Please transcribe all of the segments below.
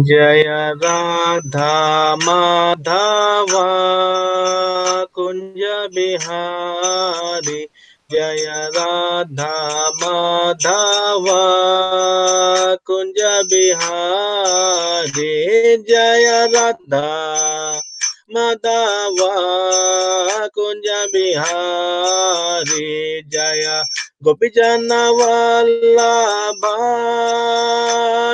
Jaya Radha Madhava Kunja Bihari. Jaya Radha Madhava Kunja Bihari. Jaya Radha Madhava Kunja Bihari. Jaya Gopijana Vallabha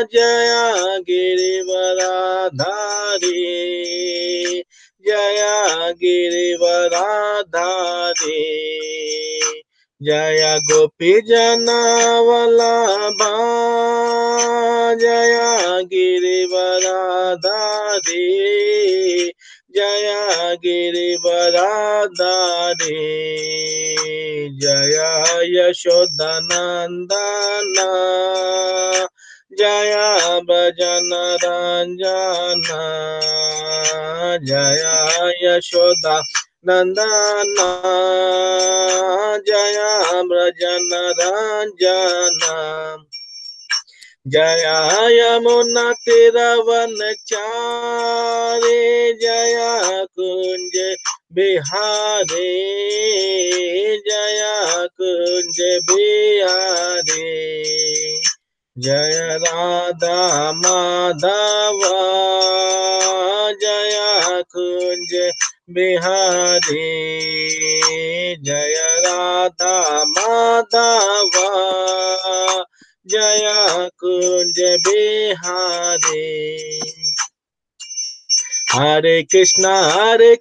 Jaya Girivaradhari Jaya Girivaradhari Jaya Gopijana Vallabha Jaya Girivaradhari Jaya Girivaradhari Jaya Yashodanandana Jaya Bhajana Ranjana Jaya Yashoda Nandana Jaya Bhajana Ranjana Jaya Yamuna Tiravanachari Jaya Kunja Bihari Jaya Kunja Bihari Jaya Radha Madhava Jaya Kunja Bihari Jaya Radha Madhava Jaya Kunja Bihari Hare Krishna,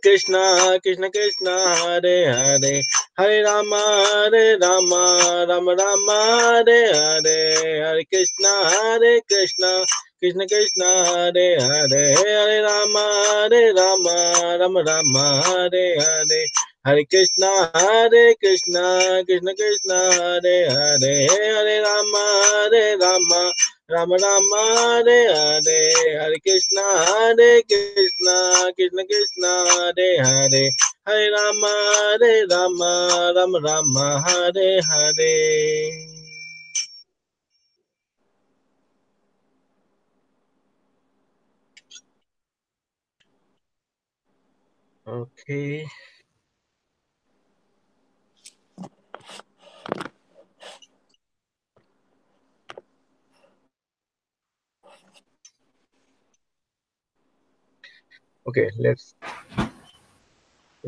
Krishna Krishna, Hare Hare, Hare Rama, Rama Rama, Hare Hare, Hare Krishna, Krishna Krishna, Hare Hare, Hare Rama, Rama Rama, Hare Hare, Hare Krishna, Krishna Krishna, Hare Hare, Hare Rama, Rama Rama, Hare Hare, Hare Krishna, Krishna Krishna, Hare Hare, Hare Rama, Rama Rama, Hare Hare. Okay. Okay, let's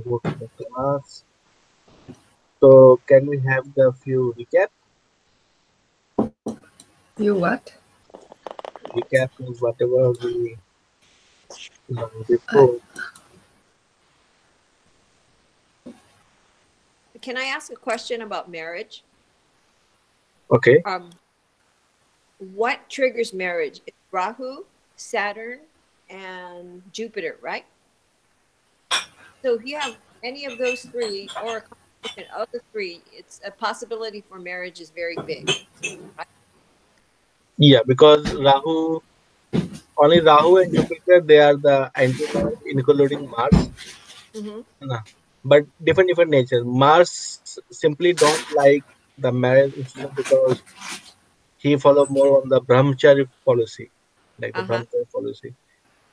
go to the class. So, can we have the few recap? You what? Recap means whatever we learned before. Can I ask a question about marriage? Okay. What triggers marriage? It's Rahu, Saturn, and Jupiter, right? So if you have any of those three or a combination of the three, it's a possibility for marriage is very big. Right? Yeah, because only Rahu and Jupiter, they are the anti-planets, including Mars. But different nature. Mars simply don't like the marriage instrument because he follow more on the brahmachari policy, like the brahmachari policy.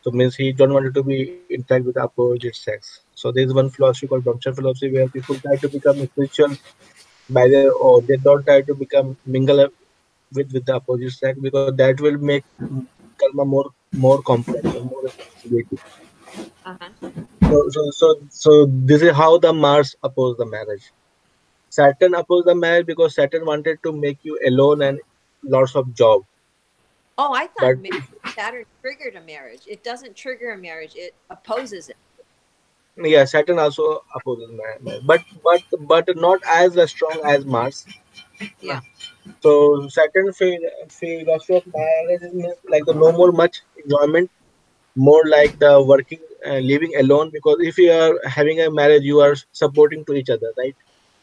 So means he don't want to be interact with the opposite sex. So there is one philosophy called brahmachari philosophy where people try to become spiritual by their own. They don't try to become mingle with the opposite sex because that will make karma more complex and more responsibility. So this is how the Mars opposed the marriage. Saturn opposed the marriage because Saturn wanted to make you alone and lots of job. Oh, I thought Saturn triggered a marriage. It doesn't trigger a marriage; it opposes it. Yeah, Saturn also opposes marriage, but not as strong as Mars. Yeah. So Saturn philosophy of marriage is like the no more much enjoyment, more like the working, living alone. Because if you are having a marriage, you are supporting to each other, right?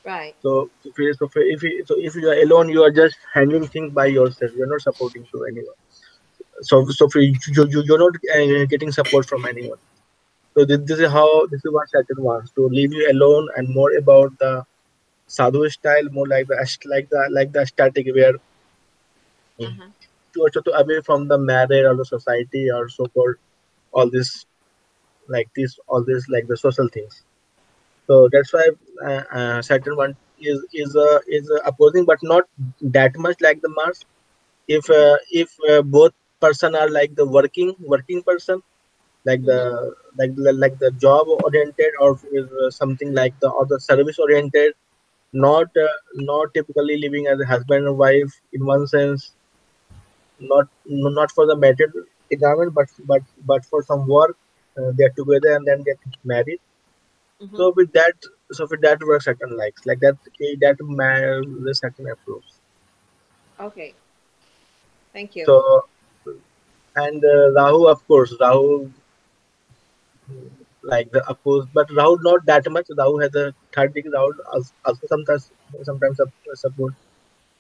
Right. So if you are alone, you are just handling things by yourself. You're not supporting to anyone. You're not getting support from anyone. So this is what Saturn wants to leave you alone and more about the sadhu style, more like the static where to away from the marriage or the society or so called all this all this like the social things. So that's why Saturn one is opposing, but not that much like the Mars. If both person are like the working person, like the Mm-hmm. like the job oriented, or is something like the or the service oriented, not typically living as a husband and wife in one sense, not for the material environment, but for some work, they're together and then get married. Mm-hmm. So with that, so with that works certain likes like that, that the certain approves. Okay. Thank you. So and Rahu, of course, Rahu like the opposed, but Rahu not that much. Rahu has a third degree. Rahu also sometimes support,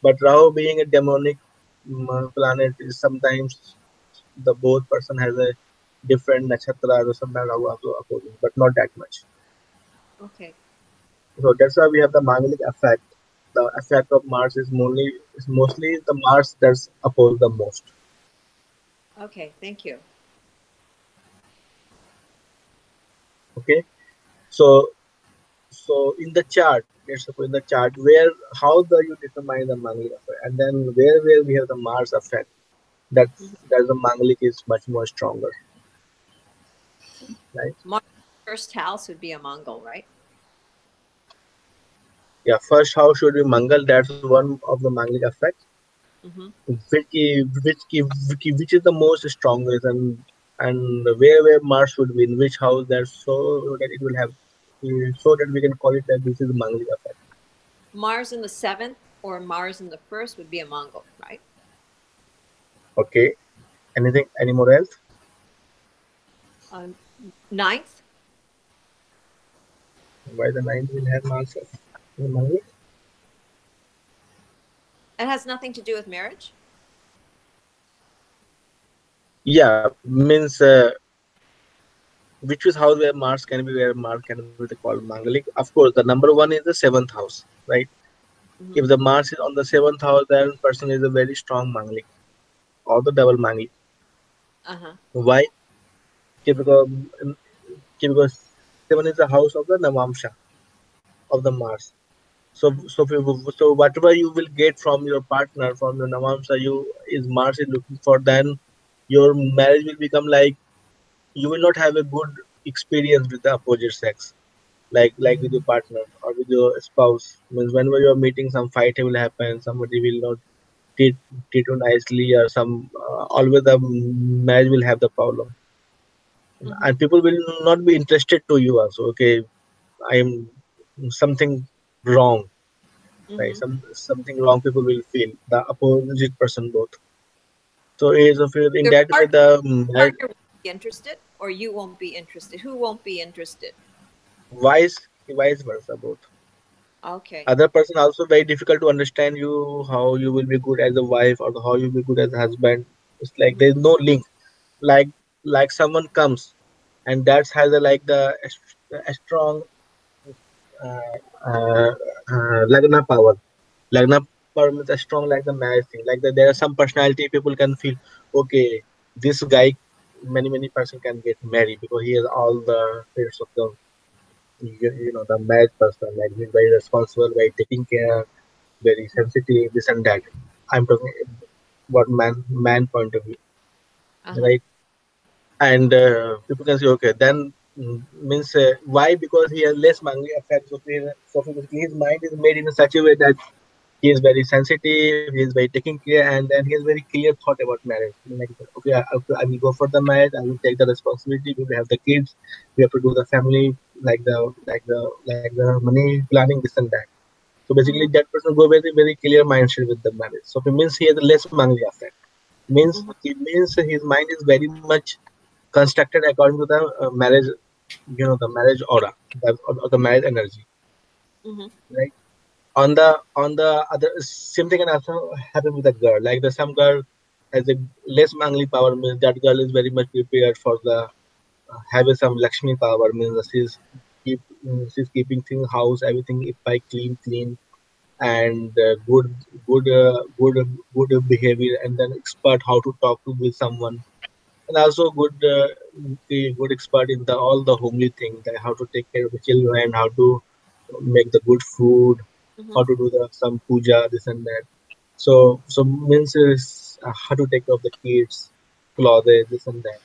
but Rahu being a demonic planet is sometimes the both person has a different nakshatra, or sometimes Rahu also opposing, but not that much. Okay. So that's why we have the Mangalic effect. The effect of Mars is mostly the Mars that's opposed the most. Okay. Thank you. Okay, so so in the chart, let's suppose in the chart where how do you determine the Mangalic effect, and then where we have the Mars effect, Mm-hmm. that's the Mangalic is much more stronger, right? Mars first house would be a Mongol, right? Yeah, first how should we Mangal? That's one of the Mangalic effect, Mm-hmm. which is the most strongest, and where Mars should be in which house, that's so that it will have, so that we can call it that this is the Mangalic effect. Mars in the seventh or Mars in the first would be a Mongol, right? Okay, anything any more else? Um, ninth, Why the ninth will have Mars in Mangalic? it has nothing to do with marriage. Yeah, means which is house where Mars can be, where Mars can be called Mangalic. Of course, the number one is the seventh house, right? Mm-hmm. If the Mars is on the seventh house, then person is a very strong Mangalic or the double Mangalic. Uh-huh. Why? Okay, because seven is the house of the Navamsha of the Mars. So whatever you will get from your partner, from your Navamsha, you is Mars is looking for. Then your marriage will become like you will not have a good experience with the opposite sex, like with your partner or with your spouse. Means whenever you are meeting, some fight will happen. Somebody will not treat treat you nicely, or some always the marriage will have the problem, Mm-hmm. and people will not be interested to you also. Okay, I am something wrong, right? Mm-hmm. Something wrong people will feel the opposite person both. So is of in Your that way partner, the partner won't be interested, or you won't be interested. Who won't be interested? vice versa both. Okay. Other person also very difficult to understand you, how you will be good as a wife or how you will be good as a husband. It's like Mm-hmm. there's no link, like someone comes and that's has a like a strong uh, uh, lagna power. Lagna power means a strong like the marriage thing. Like there are some personality people can feel, okay, this guy many person can get married because he has all the traits of the the married person. Like he's very responsible, very taking care, very sensitive, this and that. I'm talking about man point of view, Uh-huh. right? And people can say, okay, then means why? Because he has less mangly affect. So basically, his mind is made in such a way that he is very sensitive, he is very taking care, and then he has very clear thought about marriage. Like, okay, I will go for the marriage, I will take the responsibility, we will have the kids, we have to do the family, like the money planning, this and that. So basically, Mm-hmm. that person go very clear mindset with the marriage. So it means he has less mangly effect. Means Mm-hmm. it means his mind is very much constructed according to the marriage, the marriage aura, or the marriage energy, Mm-hmm. right? On the other same thing can also happen with a girl. Like the some girl has a less mangly power, means that girl is very much prepared for the having some Lakshmi power, means she's keeping things house everything if by clean, and good good behavior, and then expert how to talk to with someone, and also good expert in the all the homely things, like how to take care of the children, how to make the good food, Mm-hmm. how to do the some puja, this and that. So means is how to take care of the kids, clothes, this and that.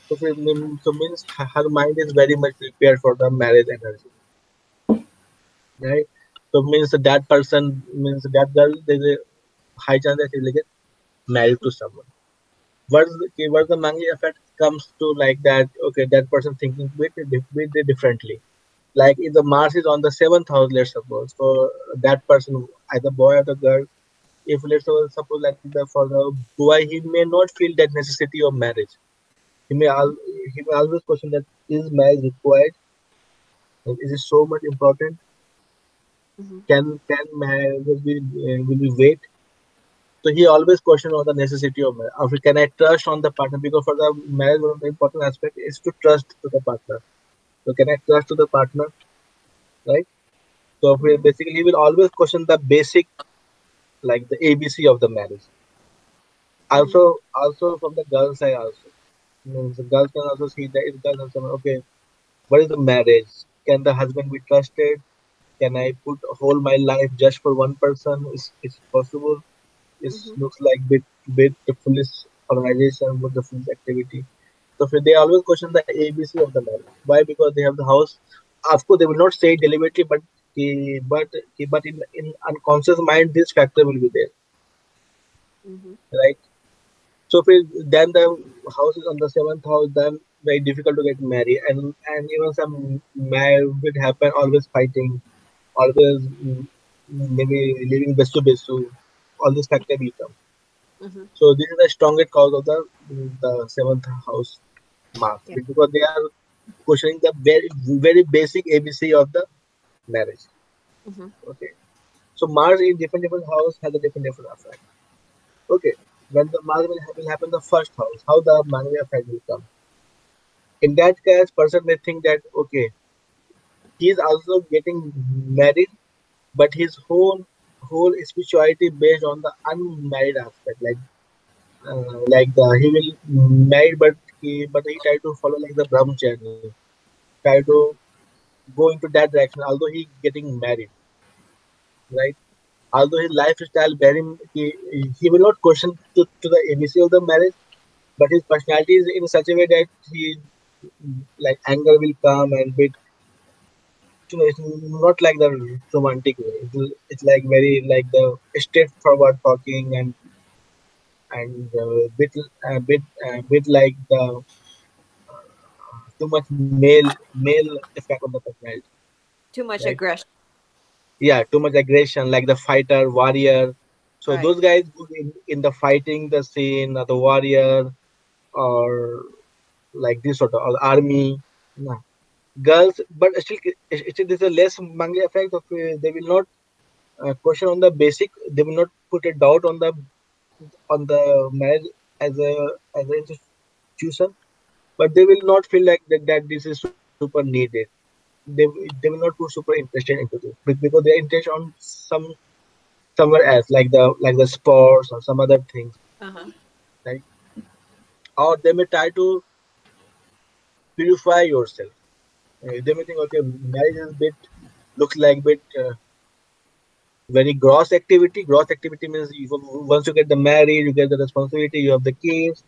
So means her mind is very much prepared for the marriage energy, right? So means that person means that girl, there's a high chance that she will get married to someone. What's the Mangi effect comes to like that? Okay, that person thinking bit differently. Like if the Mars is on the seventh house, let's suppose, for that person, either boy or the girl, if let's suppose like for the boy, he may not feel that necessity of marriage. He may he may always question that is marriage required? Is it so much important? Mm-hmm. Can marriage be will we wait? So he always question on the necessity of marriage. Or can I trust on the partner? Because for the marriage, one of the important aspect is to trust to the partner. So can I trust to the partner, right? So Mm-hmm. basically, he will always question the basic, like the ABC of the marriage. Mm-hmm. Also from the girl side also. Means the girls can also see that if girls have someone, okay, what is the marriage? Can the husband be trusted? Can I put whole my life just for one person? Is it possible? It Mm-hmm. looks like bit the foolish organization with the foolish activity. So they always question the ABC of the marriage. Why? Because they have the house. Of course, they will not say it deliberately, but in unconscious mind, this factor will be there, Mm-hmm. right? So then the house is on the seventh house, then very difficult to get married, and even some marriage will happen, always fighting, always maybe living bestu bestu. All this factor will come. Mm-hmm. So this is the strongest cause of the seventh house mark, Yeah. because they are questioning the very basic ABC of the marriage. Mm-hmm. Okay, so Mars in different house has a different effect. Okay, when the Mars will happen the first house, how the Mangala effect will come. In that case, person may think that okay, he is also getting married, but his whole spirituality based on the unmarried aspect, like the he will marry, but he try to follow like the brahmachari, try to go into that direction, although he getting married, right? Although his lifestyle very he will not question to the ABC of the marriage, but his personality is in such a way that he like anger will come and bit, it's not like the romantic way. It's like very like the straightforward talking, and bit like the too much male effect on the personality, Too much right? aggression. Yeah, too much aggression, like the fighter warrior. So Right. those guys good in the fighting the scene, the warrior, or like this sort of or army. No. Girls, but still there's a less manga effect of they will not question on the basic. They will not put a doubt on the marriage as an institution, but they will not feel like that this is super needed. They will not put super interested into this because they are interested on somewhere else, like the sports or some other things, Uh-huh. right? Or they may try to purify yourself. They may think, okay, marriage is bit looks like bit very gross activity. Gross activity means once you get the married, you get the responsibility, you have the kids.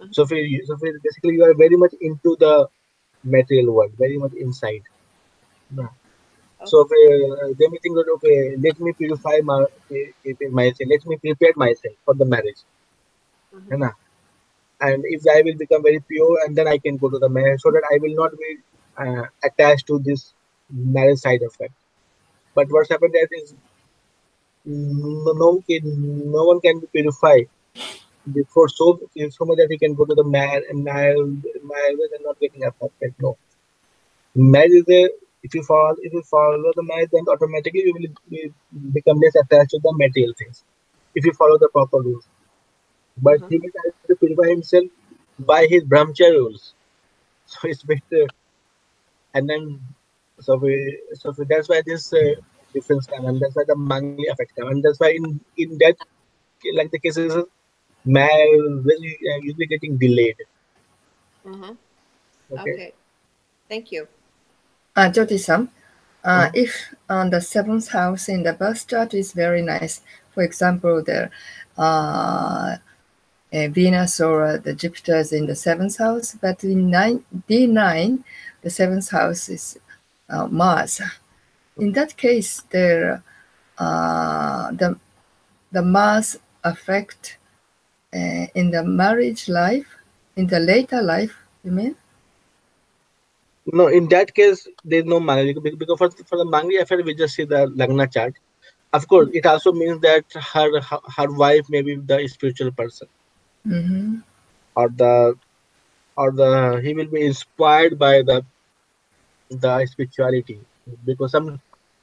Uh-huh. Basically you are very much into the material world, very much inside. Yeah. So Okay. they may think that okay, let me purify myself, let me prepare myself for the marriage. Uh-huh. है ना? And if I will become very pure, and then I can go to the marriage, so that I will not be attached to this marriage side effect. But Mm-hmm. what's happened that is no one can be purified before so much that he can go to the marriage and not getting affected. No, marriage is a if you follow the marriage, then automatically you will become less attached to the material things if you follow the proper rules. But Uh-huh. he will try to purify himself by his brahmacharya rules. So it's better, and then that's why this. difference time, and that's why the mangli affects them, and that's why in that like the cases, marriage really usually getting delayed. Uh-huh. Okay. Okay. Thank you. Jyotisam, Mhm. if the seventh house in the birth chart is very nice, for example, the uh, Venus or the Jupiter is in the seventh house, but in D9, the seventh house is Mars. In that case, the Mars affect in the marriage life, in the later life. You mean? No, in that case, there's no mangli because for the mangli affair, we just see the lagna chart. Of course, it also means that her wife may be the spiritual person, Mm-hmm. or the he will be inspired by the spirituality, because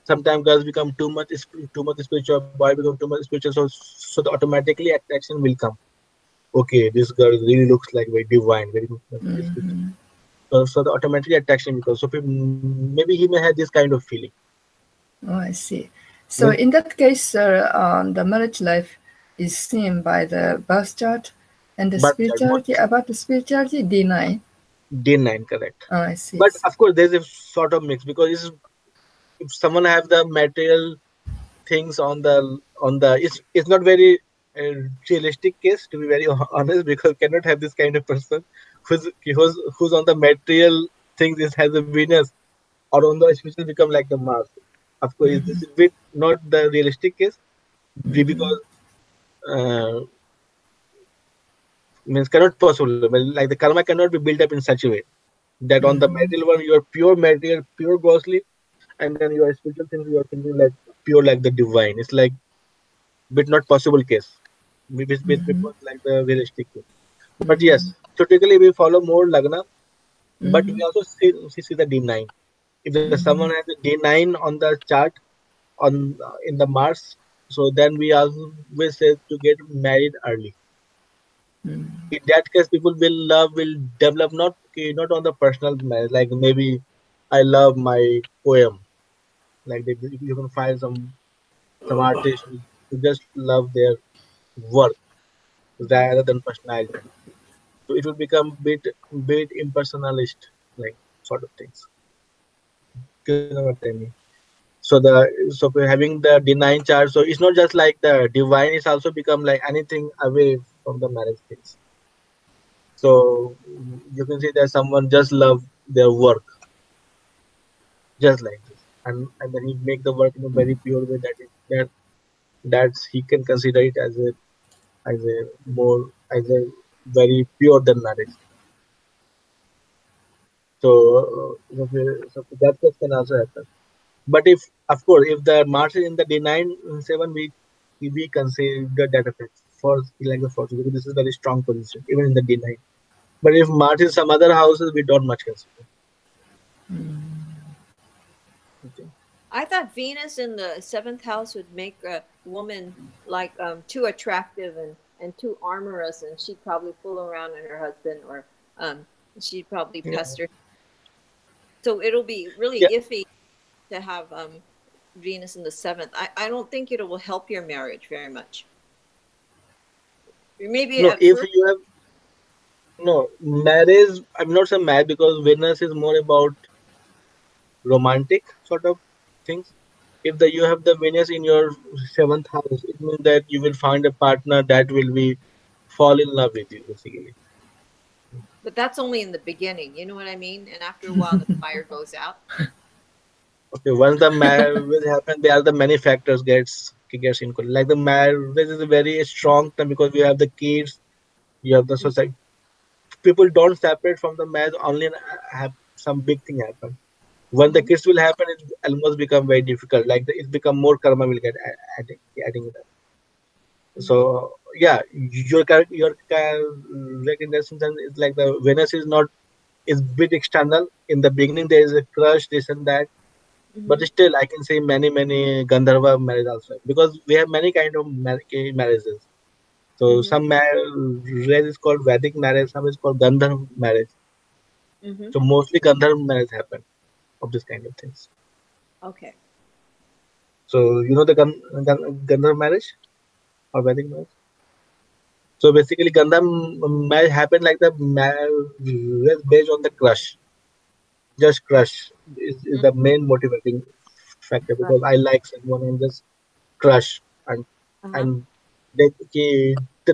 sometimes girls become too much spiritual, boy become too much spiritual, so the automatically attraction will come. Okay, this girl really looks like very divine, very spiritual. Mm-hmm. So the automatic attraction, because so maybe he may have this kind of feeling. Oh, I see. So Means in that case, the marriage life is seen by the birth chart, and the but spirituality, about the spirituality, D9. day nine, correct. Oh, I see. But of course, there's a sort of mix, because if someone have the material things on the it's not very uh, realistic case, to be very honest, because cannot have this kind of person who's on the material things, is has a Venus, or on the especially become like the Mars. Of course, this Mm-hmm. is bit not the realistic case, Mm-hmm. because means cannot possible. Well, like the karma cannot be built up in such a way that on the Mm-hmm. material one you are pure material, pure grossly, and then your spiritual things you are thinking like pure like the divine. It's like bit not possible case. Bit Mm-hmm. was like the realistic case. But yes, typically we follow more lagna, but Mm-hmm. we also see the D9. If there's someone Mm-hmm. has a D9 on the chart on in the Mars, so then we always say to get married early. In that case, people will develop not okay, not on the personal marriage, like maybe I love my poem. Like you can find some artists who just love their work Mm-hmm. rather than personality. So it will become bit impersonalist, like sort of things. You know what I mean? So for having the denying charge, so it's not just like the divine, it's also become like anything away from the marriage things. So you can see that someone just love their work just like this, and then he make the work in a very pure way, that's he can consider it as a more as a very pure than marriage. So, so that case can also happen. But if, of course, if the Mars is in the D9 7, we consider that effect for like the first, because this is very strong position even in the D9. But if Mars is some other houses, we don't much consider. Okay. I thought Venus in the seventh house would make a woman like too attractive and too amorous, and she'd probably fool around on her husband, or um, she'd probably Yeah. pester. So it'll be really Yeah. iffy to have Venus in the seventh. I don't think it will help your marriage very much. Maybe No, at if first, you have no marriage, I'm not saying mad, because Venus is more about romantic sort of things. If you have the Venus in your seventh house, it means that you will find a partner that will be fall in love with you basically. but that's only in the beginning. You know what I mean? And after a while, the fire goes out. Okay, once the marriage happen, there are the many factors gets included. Like the marriage is a very strong term, because we have the kids, you have the society. People don't separate from the marriage only have some big thing happen. When the Mm-hmm. kids will happen, it almost become very difficult. Like it become more karma will get adding it up. Mm-hmm. So yeah, your recognition is like the Venus is not is bit external. In the beginning, there is a crush, this and that, but Mm-hmm. still I can say many Gandharva marriage also, because we have many kind of marriages. So Mm-hmm. some marriage is called Vedic marriage, some is called Gandharva marriage. Mm-hmm. So mostly Gandharva marriage happen of this kind of things. Okay. So you know the Gandhar marriage or Vedic marriage. So basically, Gandhar marriage happened like the marriage was based on the crush. Just crush is Mm, the main motivating factor right. because I like someone and just crush Uh-huh. and they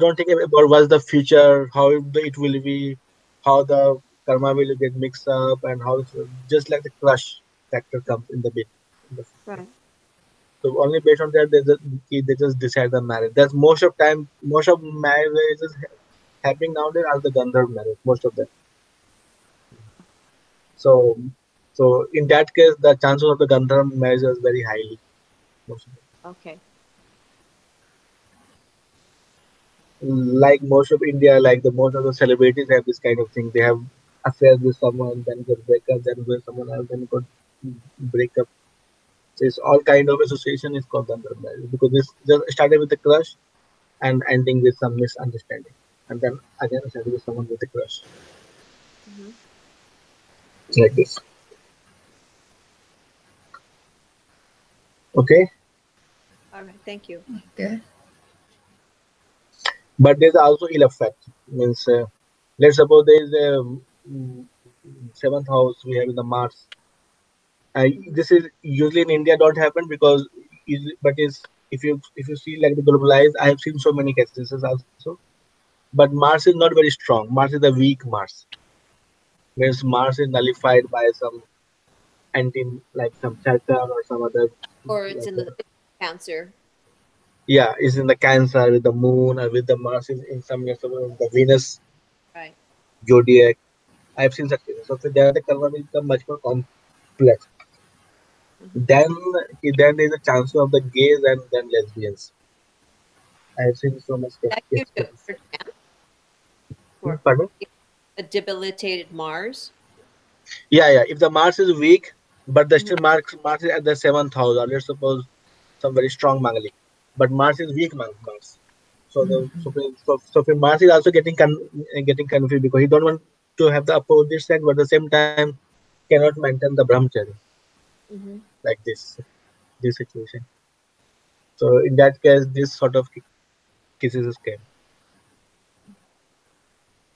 don't think about what's the future, how it will be, how the karma will get mixed up, and how just like the crush factor comes in the bit. Right. So only based on that they just decide the marriage. That's most of marriages happening nowadays are the Gandharv marriage, most of them. So so in that case, the chances of the Gandharv marriage is very highly. Most of them. Okay. Like most of India, like the most of the celebrities have this kind of thing. They have affairs with someone, then got break up, then with someone else, then got break up. So it's all kind of association is called Gandharv marriage because this just started with a crush and ending with some misunderstanding, and then again started with someone with a crush Hmm. like this. Okay, All right. Thank you. Okay. but there's also ill effect. Means let's suppose there is a mm, seventh house we have in the Mars. Hmm. This is usually in India don't happen because but is if you see like the globalized, I have seen so many cases also. But Mars is not very strong. Mars is a weak Mars. Means Mars is nullified by some anti like some Saturn or some other Or it's like in the Cancer. yeah, is in the Cancer with the Moon or with the Mars is in some years the Venus Right. zodiac. I have seen such cases. So then the color will become much more complex. Hmm. Then there is a chance of the gays and then lesbians. I have seen so much That gives you cases. a better chance for Pardon? a debilitated Mars. Yeah, yeah. If the Mars is weak, but the Hmm. still Mars is at the seventh house, or let's suppose some very strong Mangalik, but Mars is weak Mars. So the so Mars is also getting confused because he don't want to have the opposite sex, but at the same time cannot maintain the brahmacharya Hmm. like this situation. So in that case, this sort of cases is came.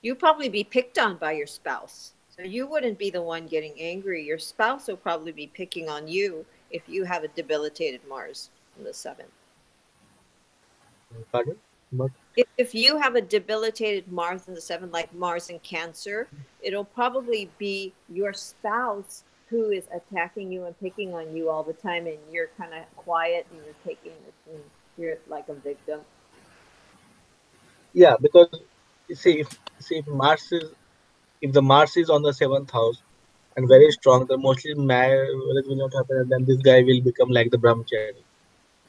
You'd probably be picked on by your spouse. So you wouldn't be the one getting angry. Your spouse will probably be picking on you if you have a debilitated Mars in the seventh. Pardon? But If you have a debilitated Mars in the seventh, like Mars in Cancer, it'll probably be your spouse who is attacking you and picking on you all the time, and you're kind of quiet and you're taking this, and you're like a victim. yeah, because you see if the Mars is on the seventh house and very Hmm. strong, then mostly marriage will not happen, and then this guy will become like the brahmachari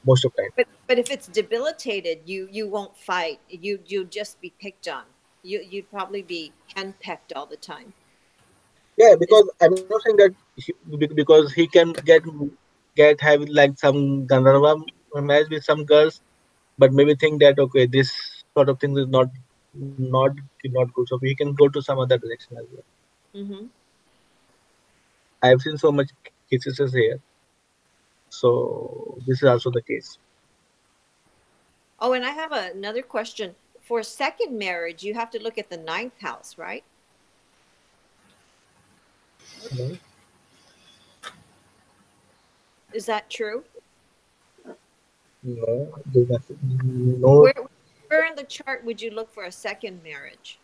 most of time. But if it's debilitated, you won't fight. You'll just be picked on. You'd probably be henpecked all the time. Yeah, Is because I'm not saying that because he can get have like some Gandharva marriage with some girls, but maybe think that okay, this sort of thing is not good. So he can go to some other direction as well. mm-hmm. I have seen so much cases here, so this is also the case. Oh, and I have another question. For second marriage, you have to look at the ninth house, right? No, Is that true? no, there's nothing. No, Where where in the chart would you look for a second marriage?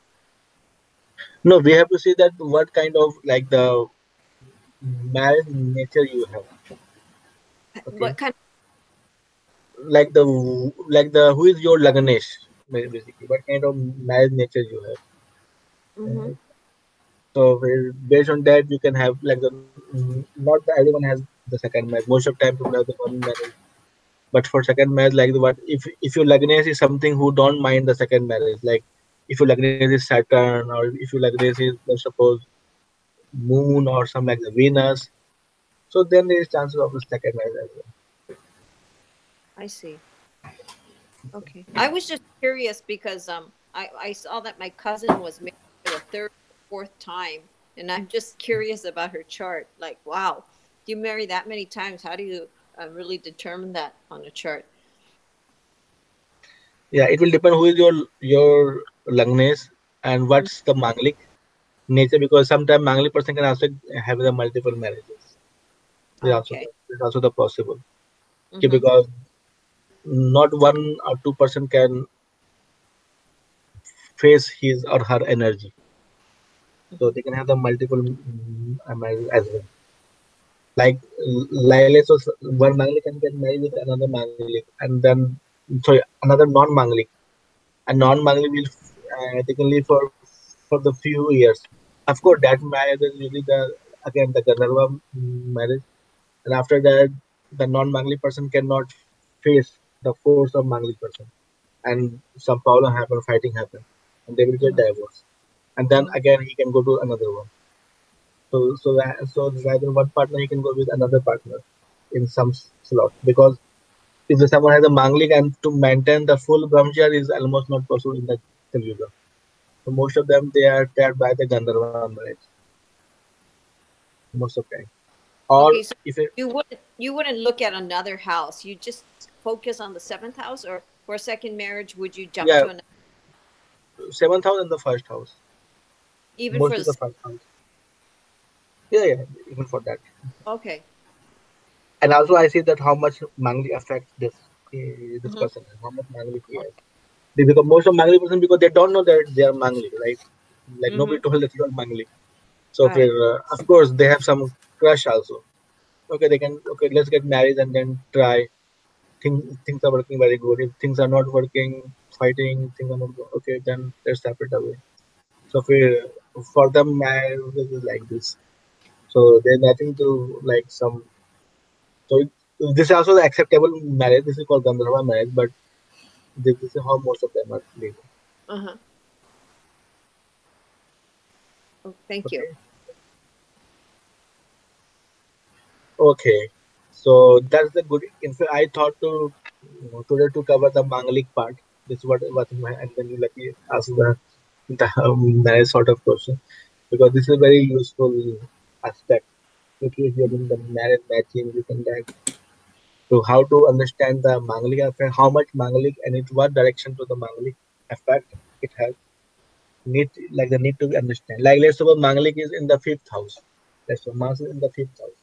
no. We have to see that what kind of like the marriage nature you have. Okay, What kind like the who is your Laganesh basically. What kind of marriage nature you have. of? Mm-hmm. Right? So based on that, you can have like not everyone has the second marriage. Most of time people have the one marriage. But for second marriage, like the what if your Lagnesh is something who don't mind the second marriage, like if your Lagnesh is Saturn or if your Lagnesh is let's suppose Moon or some like the Venus, so then there is chances of the second marriage as well. I see. Okay. I was just curious because I saw that my cousin was married for the third or fourth time, and I'm just curious about her chart. Like, wow, you marry that many times? How do you really determine that on a chart. Yeah, it will depend who is your Lagnes and Mm. what's the Manglik nature, because sometimes Manglik person can also have the multiple marriages. Okay. There's also the possible. Okay, Mm-hmm. because not 1 or 2% can face his or her energy, so Mm-hmm. they can have the multiple marriages as well. Like let's suppose one Manglik can get married with another Manglik, and then sorry, another non-Manglik, and non-Manglik will they can live for the few years. Of course, that marriage is usually the again the Gandharva marriage, and after that, the non-Mangli person cannot face the force of Mangli person, and some problem happen, fighting happen, and they will get divorced, and then Mm-hmm. again he can go to another one. So rather than one partner, he can go with another partner in some slot, because if the someone has a Manglik and to maintain the full brahmacharya is almost not possible in the Kali Yuga. So most of them they are tied by the Gandharva marriage most of time. Or Okay, so if it, you wouldn't look at another house. You just focus on the seventh house, or for a second marriage, would you jump yeah, to another, 7,000 the first house, even for mostly the the first house. Yeah, even for that. okay. And also I see that how much Mangli affects this Mm-hmm. person, how much Mangli he has. They become most of Mangli person because they don't know that they are Mangli, right? Like Mm-hmm. nobody told that you are Mangli. So Right. of course they have some crush also. Okay, they can okay, let's get married and then try. Things are working very good. If things are not working, fighting, things are not okay, then let's separate away. So for them marriage is like this. So there's nothing to like some. So this is also the acceptable marriage. This is called Gandharva marriage, but this is how most of them are living. Uh-huh. Oh, thank you. Okay. Okay. So that's the good. In fact, I thought to today to cover the Mangalik part. This is what in my, and then you lucky ask the marriage sort of question, because this is a very useful aspect. Okay, if you're doing the marriage matching, this and that. So how to understand the Mangalik effect, how much Mangalik and it what direction to the Mangalik effect it has. Need to understand. Like let's suppose Mangalik is in the fifth house. Let's suppose Mars is in the fifth house.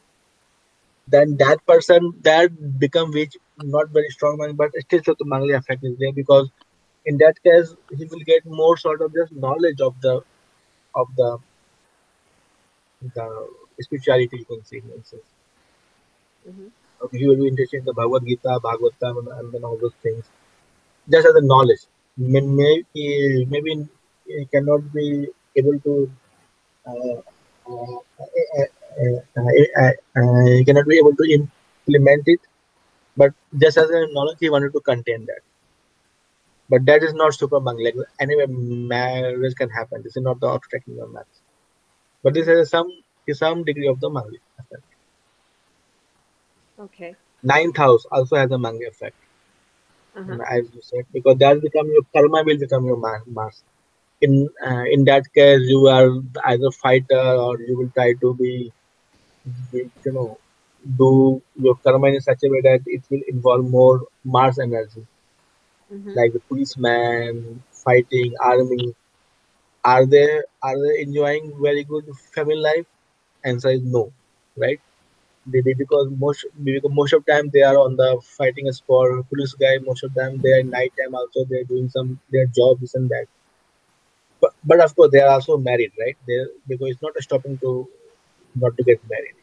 Then that person that become which not very strong man, but still so the Mangalik effect is there, because in that case he will get more sort of just knowledge of the spirituality, you can say. Mm-hmm. Okay, he will be interested in the Bhagavad Gita, Bhagavatam, and then all those things. Just as a knowledge. Maybe he cannot be able to uh, he cannot be able to implement it, but just as a knowledge he wanted to contain that. But that is not super bang. Like anyway, marriage can happen. This is not the auto technical math, but this Mm-hmm. has some degree of the Mangli effect. Okay. Ninth house also has a Mangli effect, Uh-huh. as you said, because that become your karma will become your Mars. In that case you are either fighter, or you will try to you know do your karma in such a way that it will involve more Mars energy, Mm-hmm. like the policeman fighting army. Are they enjoying very good family life? Answer is no, right? Because most of time they are on the fighting spot. Police guy, most of them they are night time also, they're doing some their job, this and that. But of course they are also married, right? They because it's not a stopping to not to get married.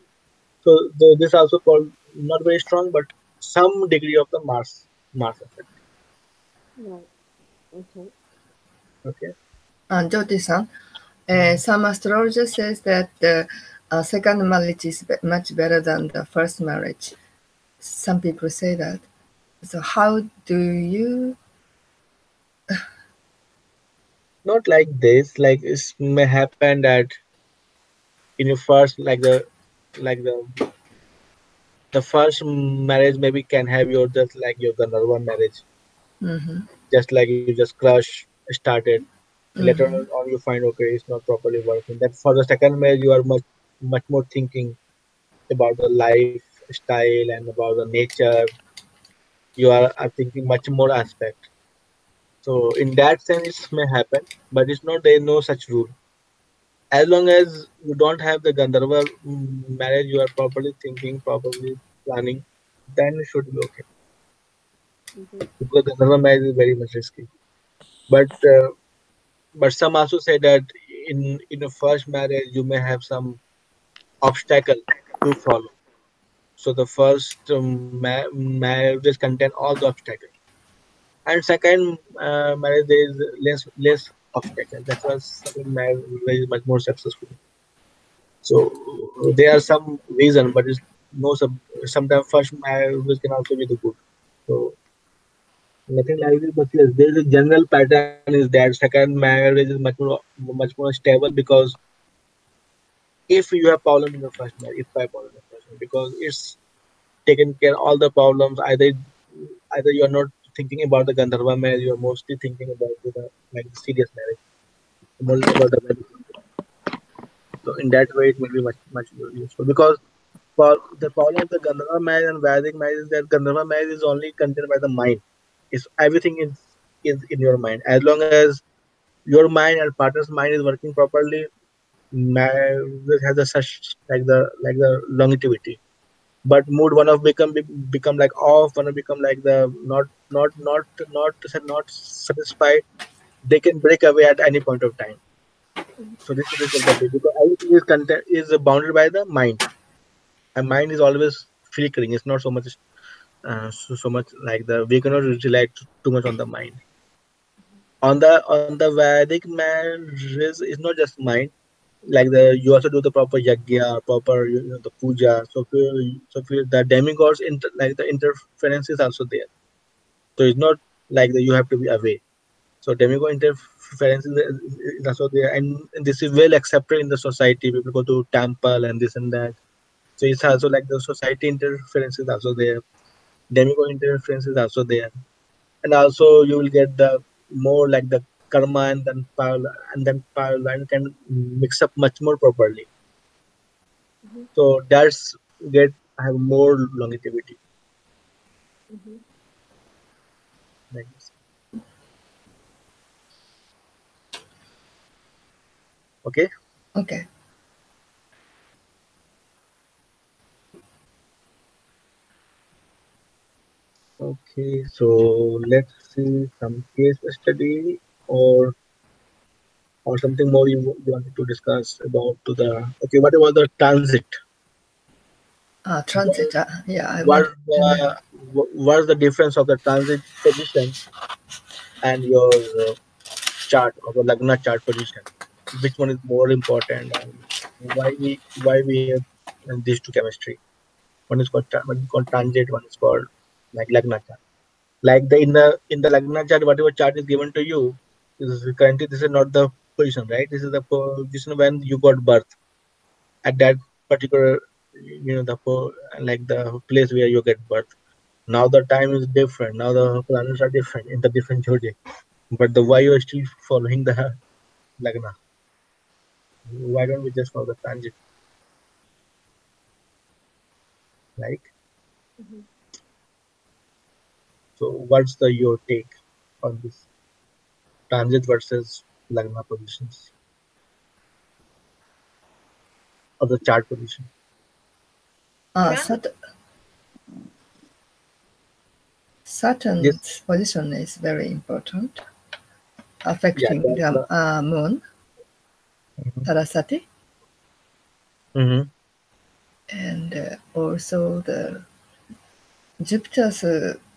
So this also called not very strong, but some degree of the Mars effect. Right. Okay. Okay. Jyoti-san, Mhm. some astrologer says that the second marriage is much better than the first marriage. Some people say that. So how do you? Not like this. Like it may happen that in your first, like the first marriage maybe can have your just like your Gandharva marriage, Mhm, just like you just crush started. Later mhm, on you find okay it's not properly working. That for the second marriage you are much more thinking about the life style and about the nature, you are thinking much more aspect. So in that sense, it may happen, but it's not there is no such rule. As long as you don't have the Gandharva marriage, you are properly thinking, properly planning, then it should be okay. Mm-hmm. Because Gandharva marriage is very much risky. But but some also say that in a first marriage you may have some obstacle to follow. So the first marriages contain all the obstacles, and second marriage there is less obstacle. That's why second marriage is much more successful. So there are some reason, but it's no some sometimes first marriage can also be the good. So nothing like this, but yes, there is a general pattern is that second marriage is much more stable because if you have problem in the first marriage, if I have problem in the first marriage, because it's taken care all the problems. Either you are not thinking about the Gandharva marriage, you are mostly thinking about the like the serious marriage, more about the wedding. So in that way, it will be much more useful because for the problem of the Gandharva marriage and Vedic marriage is that Gandharva marriage is only contained by the mind. It's everything is in your mind. As long as your mind and partner's mind is working properly, marriage has a such like the longevity. But mood one of become like off, one of become like the not satisfied. They can break away at any point of time. So this is the risk of the day because everything is content is bounded by the mind, and mind is always flickering. It's not so much so much like the we cannot rely too much on the mind. On the Vedic marriage is not just mind. Like the you also do the proper yagya, proper the puja. So the demigods like the interference is also there. So it's not like that you have to be away. So demigod interference is also there, and this is well accepted in the society. People go to temple and this and that. So it's also like the society interference is also there. Demigod interference is also there, and also you will get the more like the karma and then can mix up much more properly. Mm-hmm. So that's get have more longevity Mm-hmm. like this. Okay. Okay. Okay. So let's see some case study or something more you wanted to discuss about to the okay. What about the transit? What, Transit. Yeah, I want what's to know. what's the difference of the transit position and your chart or the Lagna chart position? Which one is more important and why we have these two chemistry? One is called transit, one is called like Lagna chart. Like the Lagna chart, whatever chart is given to you, is currently this is not the position, right? This is the position when you got birth at that particular like the place where you get birth. Now the time is different. Now the planets are different in the different zodiac. But the why you are still following the Lagna? Why don't we just follow the transit? Like Mm-hmm. so, what's the your take on this transit versus Lagna positions or the chart position? Transit. Sat- This Saturn's position is very important, yeah, affecting that's the the moon, mhm. Saraswati, Mhm. and also the Jupiter's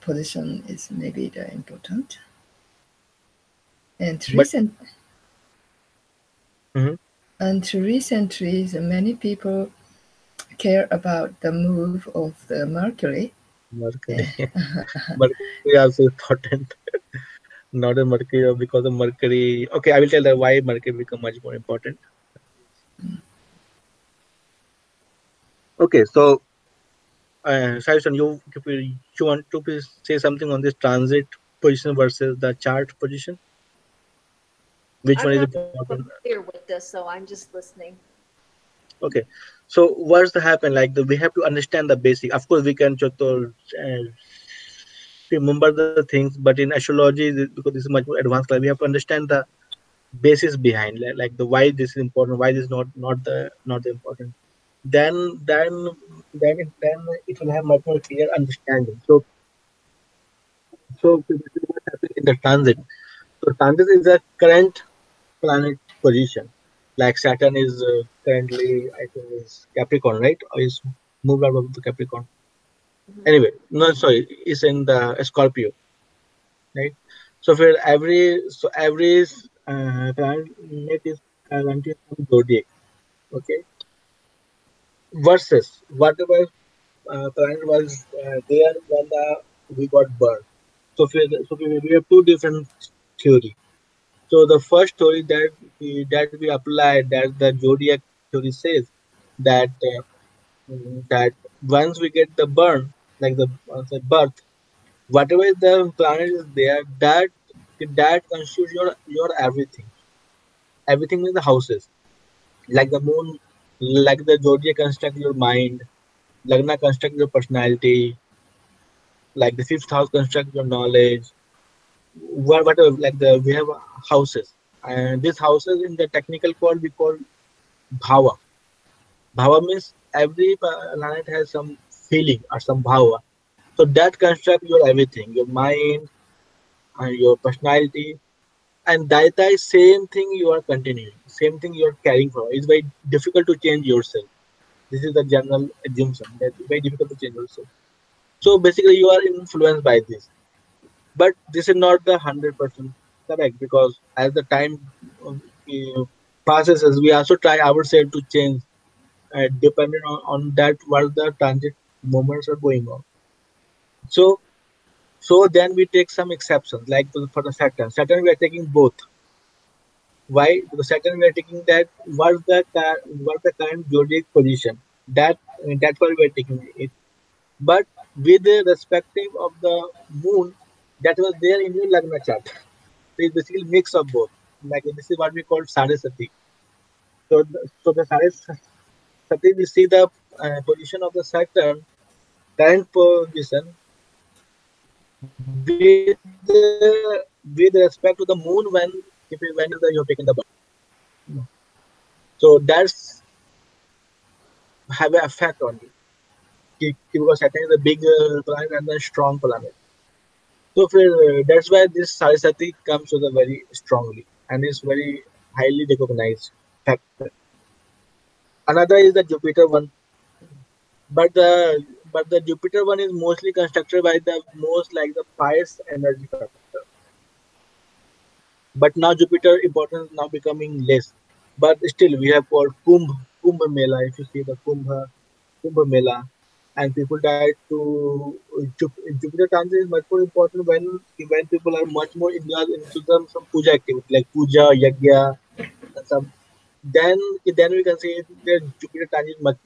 position is maybe the important. And But recent mhm. and recently, many people care about the move of the Mercury. Mercury, Mercury also important. Not a Mercury because of Mercury. Okay, I will tell that why Mercury become much more important. Okay, so Saison, you want to please say something on this transit position versus the chart position? Which one I'm is not important? familiar with this, so I'm just listening. Okay. So what's the happen? Like we have to understand the basic. Of course, we can remember the things, but in astrology, because this is much more advanced, like we have to understand the basis behind, like the why this is important, why this is not the important. Then then it will have much more clear understanding. So basically what happens in the transit? So transit is the current planet position. Like Saturn is currently, I think, is Capricorn, right? Or is moved out of the Capricorn. Mhm. Anyway, no, sorry, it's in the Scorpio, right? So for every planet is currently some zodiac, okay? Versus whatever planet was there when we got birth. We have two different theory. So the first story that we applied, that the zodiac theory says that that once we get the burn, like the birth, whatever the planet is there, that constitutes your everything. Everything in the houses, like the moon, like the zodiac construct your mind, Lagna construct your personality, like the fifth house construct your knowledge. Whatever, like we have houses, and these houses in the technical code we call bhava. Bhava means every planet has some feeling or some bhava. So that construct your everything, your mind and your personality. And that is same thing you are continuing, same thing you are carrying for. It's very difficult to change yourself. This is the general assumption that it's very difficult to change yourself. So basically, you are influenced by this. But this is not the 100% correct, because as the time passes, as we also try ourselves to change, depending on that what the transit moments are going on. So then we take some exceptions, like for the Saturn we are taking both. Why? Because Saturn we are taking that what's the current zodiac position. That's why we are taking it. But with the respective of the moon that was there in your Lagna chart. So it's basically mix of both. Like this is what we call Sarasati. So the Sarasati, we see the position of the Saturn, current position, with respect to the moon when you have taken the birth. So that's have an effect on you. Because Saturn is a big planet and a strong planet. So that's why this Sarasati comes to the very strongly and is very highly recognized factor. Another is the Jupiter one, but the Jupiter one is mostly constructed by the most like the pious energy factor. But now Jupiter importance now becoming less. But still we have called Kumbh Mela. If you see the Kumbh Mela, and people try to Jupiter transit is much more important when people are much more into some puja activity like puja, yagya, and some. Then we can say the Jupiter transit much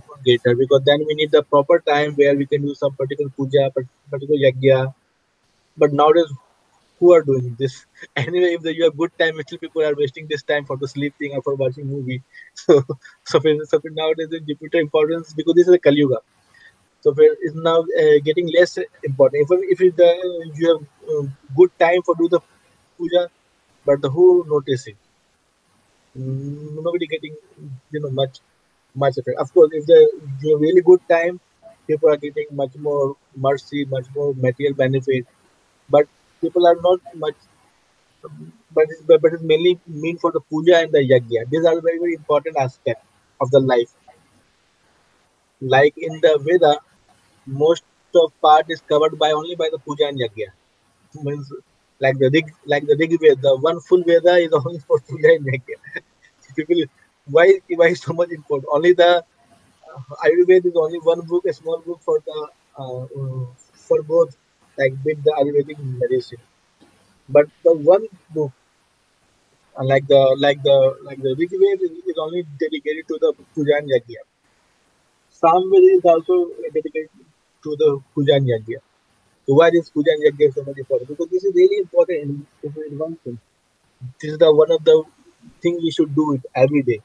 more greater, because then we need the proper time where we can do some particular puja, particular yagya. But nowadays, who are doing this? Anyway, if you have good time, still people are wasting this time for the sleeping or for watching movie. So nowadays the Jupiter importance, because this is a Kali Yuga. So it's now getting less important. If you have good time for do the puja, but the who notice it? Nobody getting much effect. Of course, if you have really good time, people are getting much more mercy, much more material benefit. But people are not much. But it's mainly mean for the puja and the yagya. These are very important aspects of the life. Like in the Veda, most of part is covered by only by the puja and yagya. Means like the Rig Veda, the one full Veda is only for puja and yagya. People, why is so much important? Only the Ayurveda is only one book, a small book for both, like with the Ayurvedic medicine. But the one book, like the Rig Veda is only dedicated to the puja and yagya. Samveda is also dedicated to the puja and yagya. So why is puja and yagya so much important? Because this is really important in one thing. This is the one of the thing we should do it every day.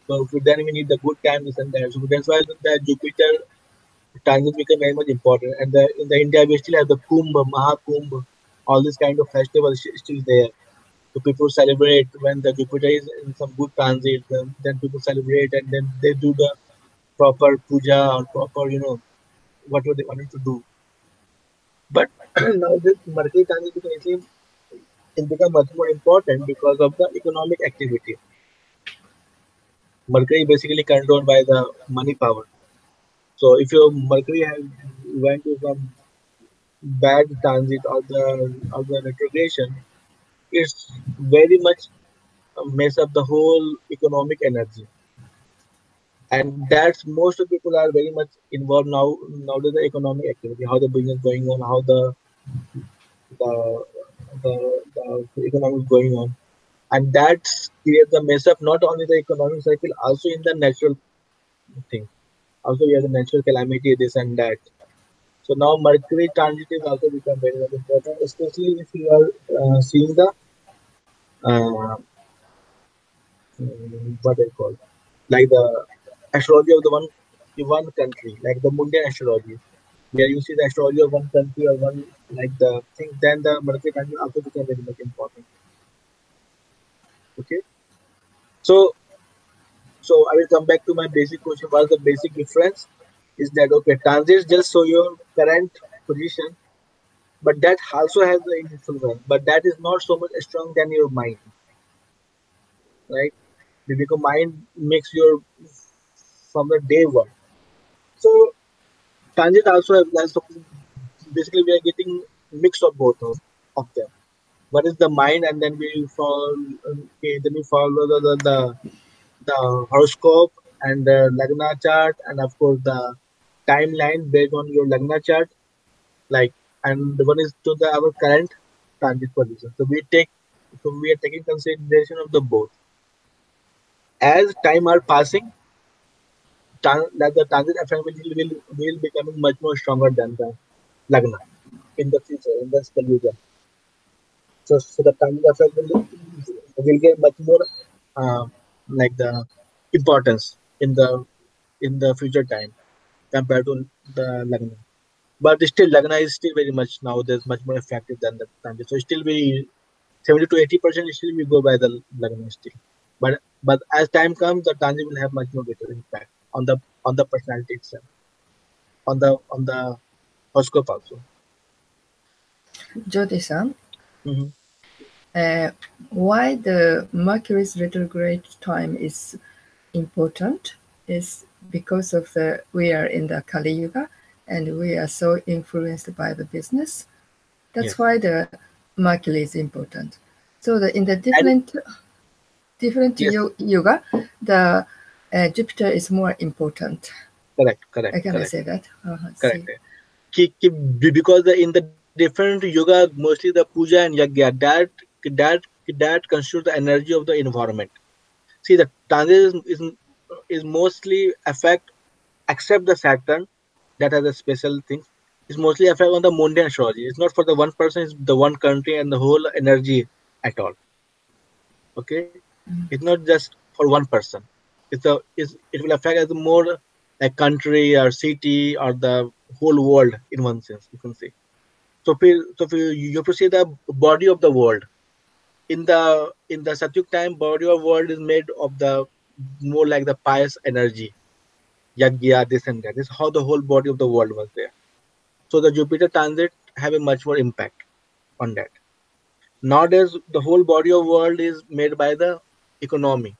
So then we need the good time, this and that. So that's why the Jupiter transit become very much important. And in the India, we still have the Kumbh, Mahakumbh, all this kind of festivals still there. So people celebrate when the Jupiter is in some good transit. Then people celebrate and then they do the proper puja or proper, whatever they wanted to do. But now this Mercury transit it become much more important because of the economic activity. Mercury basically controlled by the money power. So if your Mercury has went to some bad transit or the retrogression, it's very much mess up the whole economic energy. And that's most of people are very much involved now with the economic activity, how the business going on, how the the economy is going on. And that creates the mess up not only the economic cycle, also in the natural thing. Also we have the natural calamity, this and that. So now Mercury transit is also become very, very important, especially if you are seeing the uh, what I call like the astrology of the one country, like the Mundian astrology, where you see the astrology of one country or one like the thing, then the Mercury transit also become very much important. Okay, so I will come back to my basic question. What's the basic difference? Is that okay? Transits just show your current position, but that also has the influence. But that is not so much strong than your mind, right? Because mind makes your from the day one. So transit also have that. So basically we are getting mix of both of them. What is the mind, and then we follow. Okay, then we follow the horoscope and the lagna chart, and of course the timeline based on your lagna chart. Like, and the one is to the our current transit position. So we are taking consideration of the both. As time are passing, that the transit effect will becoming much more stronger than the lagna in the future in the Kali. So the transit effect will get much more uh, like the importance in the future time compared to the lagna. But still, lagna is still very much nowadays much more effective than the transit. So still we 70 to 80% still we go by the lagna still. But as time comes, the transit will have much more greater impact on the personality itself, on the horoscope also. Jyotish-san, Hmm. uh, why the Mercury's retrograde time is important is because of the we are in the Kali Yuga and we are so influenced by the business. That's Yes, why the Mercury is important. So in the and different yes, yuga, the Jupiter is more important. correct, correct, Can I correct, say that? correct. See. Because in the different yoga, mostly the puja and yagya, that that constitutes the energy of the environment. See, the transit is mostly affect except the Saturn that has a special things. It's mostly affect on the mundane astrology. It's not for the one person, it's the one country and the whole energy at all. Okay, it's not just for one person. It will affect as more a country or city or the whole world in one sense. You can say. You have to see the body of the world. In the Satyuk time, body of world is made of the more like the pious energy, yagya, this and that. This is how the whole body of the world was there. So the Jupiter transit have a much more impact on that. Nowadays, the whole body of world is made by the economy,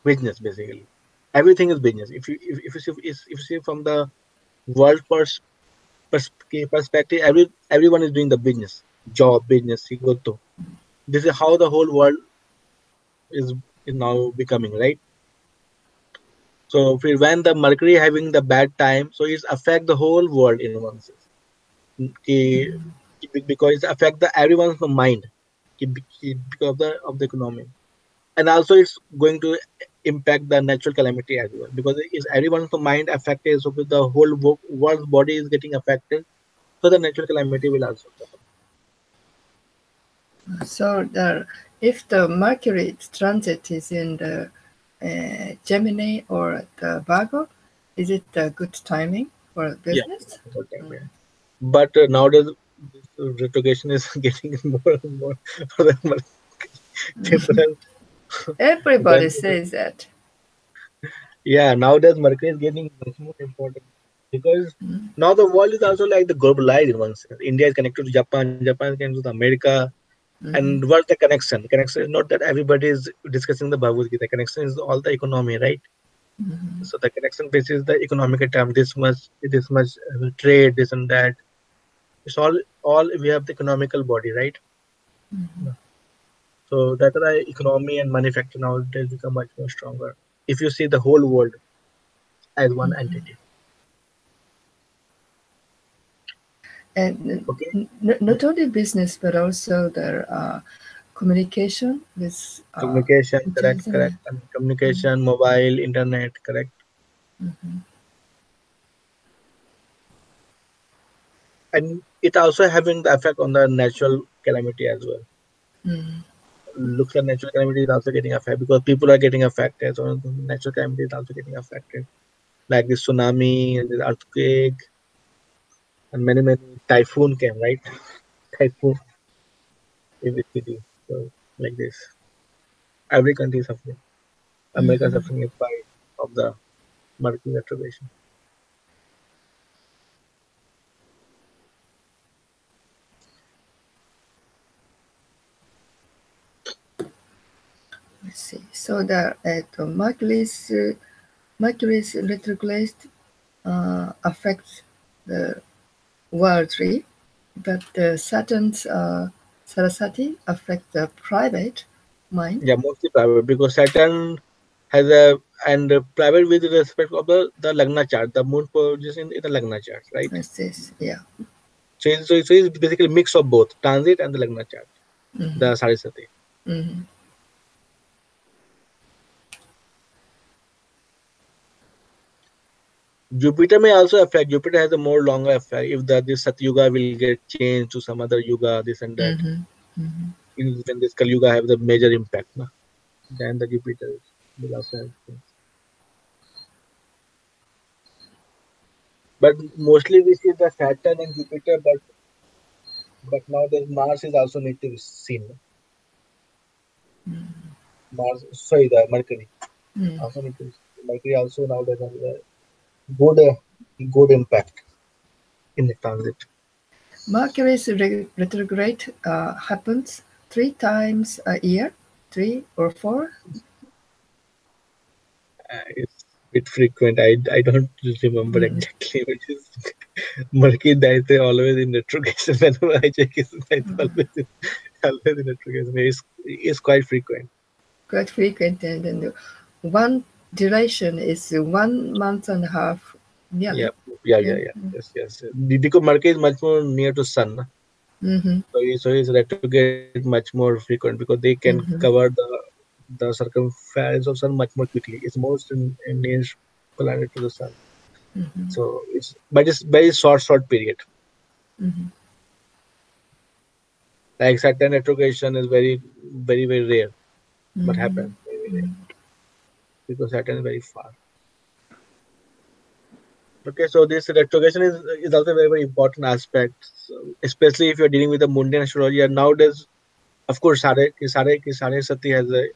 business basically. Everything is business. If you see from the world perspective, everyone is doing the business, job, business, sigoto. This is how the whole world is is now becoming, right? So when the Mercury having the bad time, so it's affect the whole world in one sense. कि- because it affect the everyone's mind because of the economy, and also it's going to impact the natural calamity as well because is everyone's mind affected, so the whole world's body is getting affected, so the natural calamity will also come. So if the Mercury transit is in the Gemini or the Virgo, is it a good timing for Yeah, business? that's what time, Mm. yeah. But nowadays, this retrogression is getting more and more for the people are Everybody done. says that. Yeah, nowadays Mercury is getting much more important because Mm. now the world is also like the globalized in one sense. India is connected to Japan, Japan is connected to America, and Mhm. what's the connection? Connection is not that everybody is discussing the Bhagavad Gita. Connection is all the economy, right? Mhm. So the connection basis the economic term. This much trade, this and that. It's all we have the economical body, right? Mhm. No. So that's why economy and manufacturing nowadays become much more stronger. If you see the whole world as one Mhm. entity, And okay? not only business, but also their communication with Communication, correct, correct. intelligent. And communication, mobile, internet, correct. Mhm. And it also having the effect on the natural calamity as well. Mhm. Looks like natural calamity is also getting affected because people are getting affected. So natural calamity is also getting affected, like the tsunami and the earthquake and many typhoon came, right? Typhoon in the city. So like this, every country is suffering. America is Mhm. suffering in spite of the Mercury retrogression. Let's see. So the Mercury's retrograde affects the worldly, but the Saturn's Saraswati affect the private mind. Yeah, mostly private because Saturn has a and private with respect of the Lagna chart, the moon position in the Lagna chart, right? It says, yeah. So it's basically mix of both transit and the Lagna chart, Mm-hmm. the Saraswati. Mm-hmm. Jupiter may also affect. Jupiter has a more longer effect. If this Satyuga will get changed to some other yuga, this and that. Mm-hmm. Mm-hmm. When this Kali Yuga have the major impact, na? Then the Jupiter will also have things. But mostly we see the Saturn and Jupiter, but now the Mars is also need to be seen. Mars, sorry, the Mercury Mm-hmm. also need to. Mercury also now has a good impact in the transit. Mercury's retrograde happens 3 times a year, 3 or 4. It's a bit frequent. I don't remember Mm-hmm. exactly, which is Mercury that is always in retrogression. Whenever I check, it's always in retrogression. It's quite frequent. Quite frequent, and then one duration is 1 month and a half Yeah, nearly. Yeah. yeah. Yes. Because Mercury is much more near to Sun, na? Mm-hmm. So his retrograde much more frequent because they can cover Mm-hmm. the circumference of Sun much more quickly. It's most in near planet to the Sun. Mm-hmm. So it's very short period. Mm-hmm. Like Saturn retrogression is very rare, but happens very rare Mm-hmm. because Saturn is very far. Okay, so this retrogression is also a very important aspect, so especially if you're dealing with the mundane astrology. And nowadays, of course, Sare Sati has a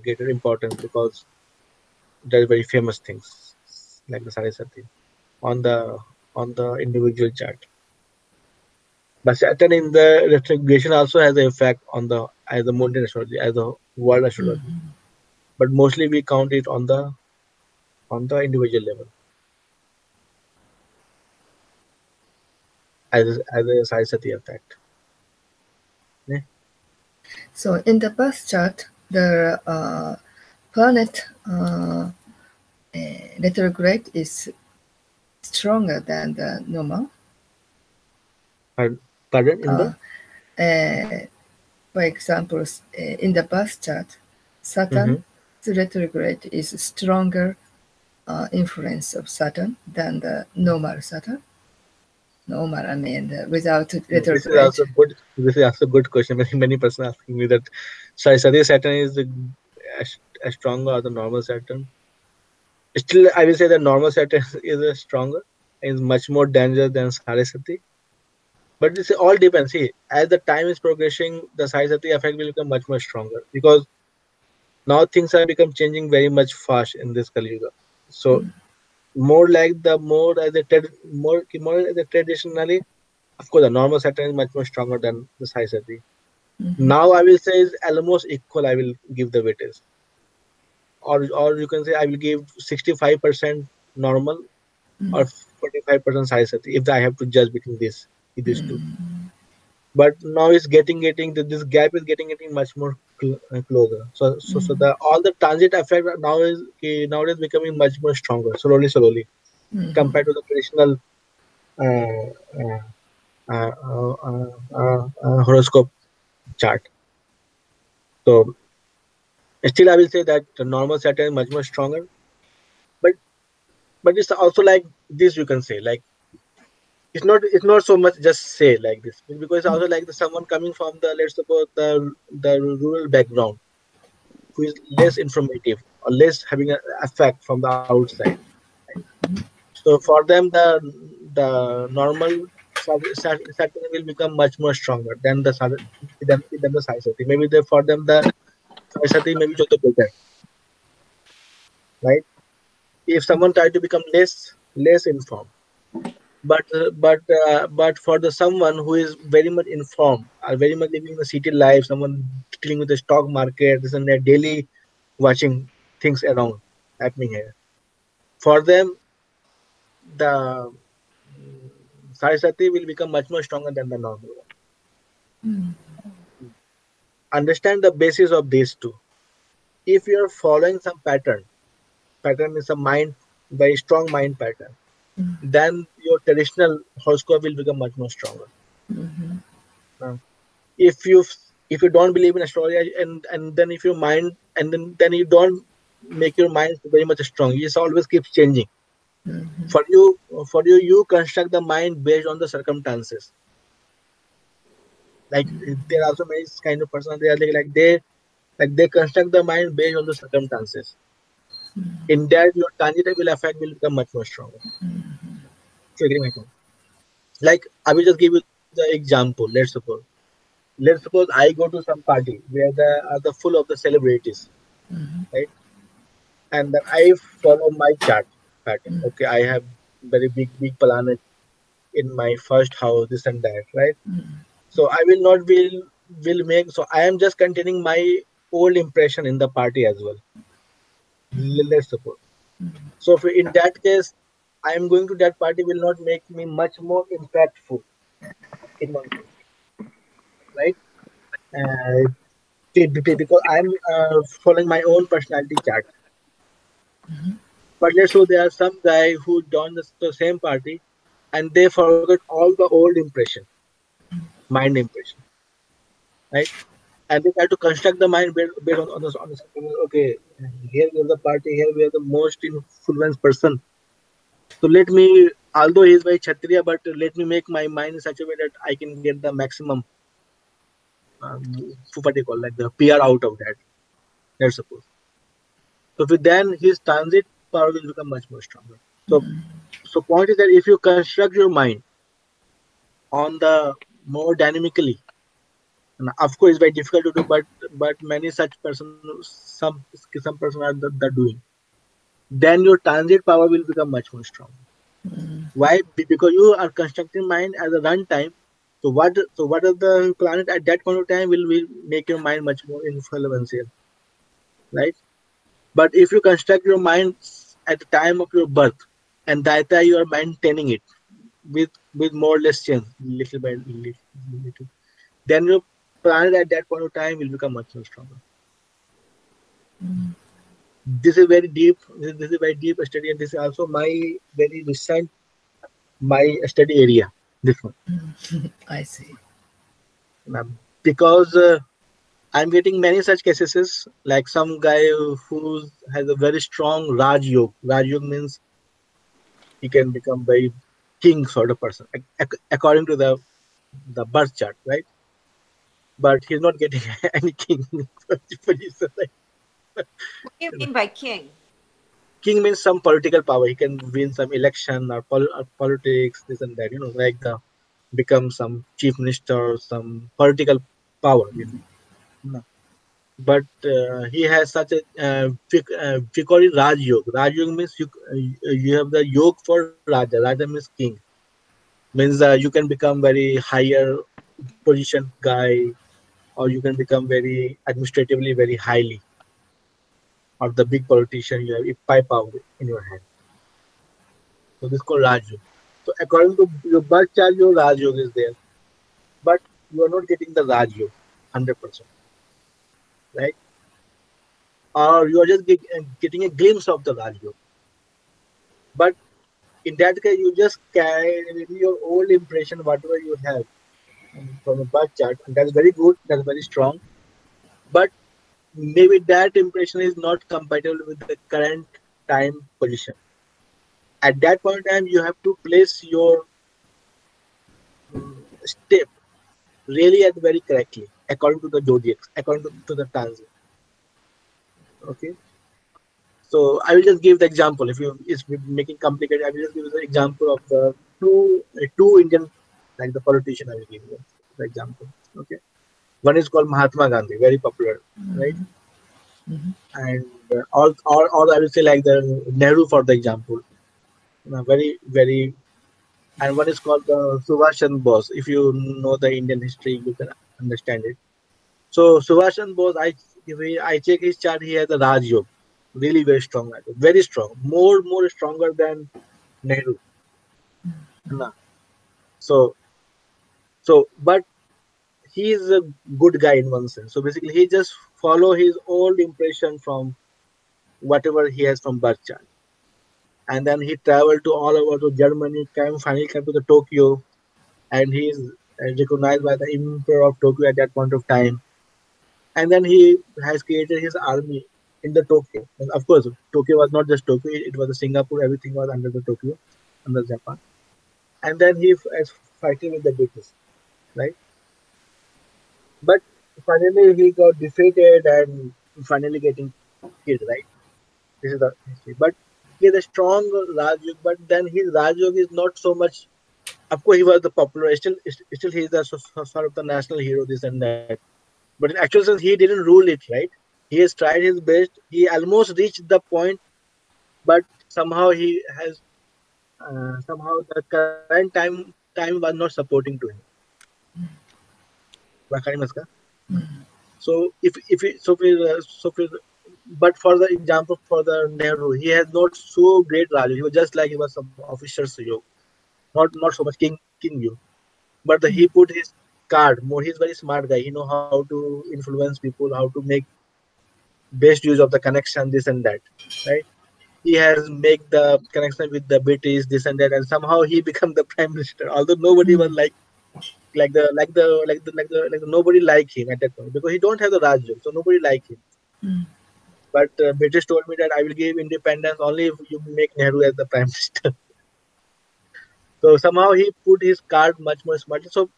greater importance because there are very famous things like the Sare Sati on the individual chart. But Saturn in the retrogression also has an effect on the as the mundane astrology, as the world astrology. Mm-hmm. But mostly we count it on the individual level as a Saraswati effect. Yeah. So in the birth chart, the planet retrograde is stronger than the normal. Pardon in Uh, the uh, for example, in the birth chart, Saturn hmm retrograde is stronger influence of Saturn than the normal Saturn. Normal, I mean, without this is retrograde. also good. This is also good question. Many person asking me that. Sorry, Saturn is the as stronger or the normal Saturn. Still, I will say the normal Saturn is stronger, is much more dangerous than Saraswati. But this all depends. See, as the time is progressing, the Saraswati effect will become much more stronger because now things are become changing very much fast in this Kali Yuga. So more like the more as a more as a traditionally, of course, the normal Saturn is much more stronger than the Saraswati. Now I will say is almost equal. I will give the weightage, or you can say I will give 65% normal or 45% Saraswati if I have to judge between these two. But now it's getting this gap is getting much more closer. So the all the transit effect now is nowadays becoming much more stronger slowly compared to the traditional uh, uh, horoscope chart. So still I will say that the normal Saturn is much more stronger, but it's also like this, you can say like it's not so much just say like this, because it's also like the someone coming from the, let's suppose, the rural background, who is less informative or less having an effect from the outside. So for them, the normal Saturn will become much more stronger than than the Saraswati. Maybe for them the Saraswati maybe just better, right? If someone try to become less informed, but for the someone who is very much informed, are very much living the city life, someone dealing with the stock market, this and that, daily watching things around happening here. For them, the Saraswati will become much more stronger than the normal one. Understand the basis of these two. If you are following some pattern is a mind, very strong mind pattern, then your traditional horoscope will become much more stronger. Uh, if you if you don't believe in astrology, and then if your mind, and then you don't make your mind very much strong, it always keeps changing. For you construct the mind based on the circumstances. Like there are also many kind of person, they are like they construct the mind based on the circumstances. In that, your tangible effect will become much more stronger. So agree my point. Like I will just give you the example. Let's suppose I go to some party where there are the full of the celebrities, right? And then I follow my chart pattern. Okay, I have very big planet in my first house, this and that, right? So I will not will make. So I am just containing my old impression in the party as well. Let's suppose. So if in that case, I am going to that party will not make me much more impactful in one case, right? Uh, because I'm following my own personality chart. But let's say there are some guy who joined the same party and they forget all the old impression, mind impression, right? And they try to construct the mind based on the something. Okay, here we are the party, here we are the most influenced person. So let me, although he is very Kshatriya, but let me make my mind in such a way that I can get the maximum, um, what they call like the PR out of that. Let's suppose. So with then his transit power will become much more stronger. So point is that if you construct your mind on the more dynamically, and of course it's very difficult to do, but many such person, some person are that doing, then your transit power will become much more strong. Why? Because you are constructing mind as a runtime. So what are the planet at that point of time will make your mind much more influential, right? But if you construct your mind at the time of your birth, and that you are maintaining it with more or less change, little by little, then your planet at that point of time will become much more stronger. This is very deep. This is very deep study, and this is also my very recent my study area. This one. I see. Because I'm getting many such cases, like some guy who has a very strong Raj Yog. Raj Yog means he can become very king sort of person, according to the birth chart, right? But he's not getting any king position, right? What do you mean by king? King means some political power. He can win some election or politics, this and that. Like the become some chief minister or some political power. No. But he has such a we call it Raj Yoga. Raj Yoga means you have the yoga for Raja. Raja means king. Means you can become very higher position guy, or you can become very administratively very highly, or the big politician. You have pie power in your hand. So this is called Raj Yoga. So according to your birth chart, your Raj Yoga is there, but you are not getting the Raj Yoga 100%, right? Or you are just getting a glimpse of the Raj Yoga. But in that case, you just carry your old impression, whatever you have from a birth chart, and that's very good, that's very strong. But maybe that impression is not compatible with the current time position. At that point in time, you have to place your step really at very correctly, according to the zodiacs, according to the transit. Okay. So I will just give the example. If you is making complicated, I will just give you the example of the two Indian, like the politician. I will give you the example. Okay, one is called Mahatma Gandhi, very popular, right? And all I will say like the Nehru for the example, very very. And one is called the Subhash Chandra Bose. If you know the Indian history, you can understand it. So Subhash Chandra Bose, I check his chart. He has a Raj Yoga, really very strong, very strong, more stronger than Nehru. Na. So but he is a good guy in one sense. So basically, he just follow his old impression from whatever he has from birth chart, and then he traveled to all over to Germany, finally came to the Tokyo, and he is recognized by the emperor of Tokyo at that point of time. And then he has created his army in the Tokyo. And of course, Tokyo was not just Tokyo; it was a Singapore. Everything was under the Tokyo, under Japan. And then he is fighting with the British, right? But finally, he got defeated and finally getting killed, right? This is the history. But he has a strong Rajyog, but then his Rajyog is not so much. Of course, he was the popular. Still, he is the sort of the national hero, this and that. But in actual sense, he didn't rule it, right? He has tried his best. He almost reached the point, but somehow he has somehow the current time was not supporting to him. Wakari maska? So but for the example for the Nehru, he has not so great value. He was just like he was some officer's yoke, not so much king view. But he put his card more. He's very smart guy. He know how to influence people, how to make best use of the connection, this and that, right? He has make the connection with the British, this and that, and somehow he become the prime minister. Although nobody was like the nobody like him at that point because he don't have the Raj, so nobody like him. But British told me that I will give independence only if you make Nehru as the prime minister. So somehow he put his card much more smartly. So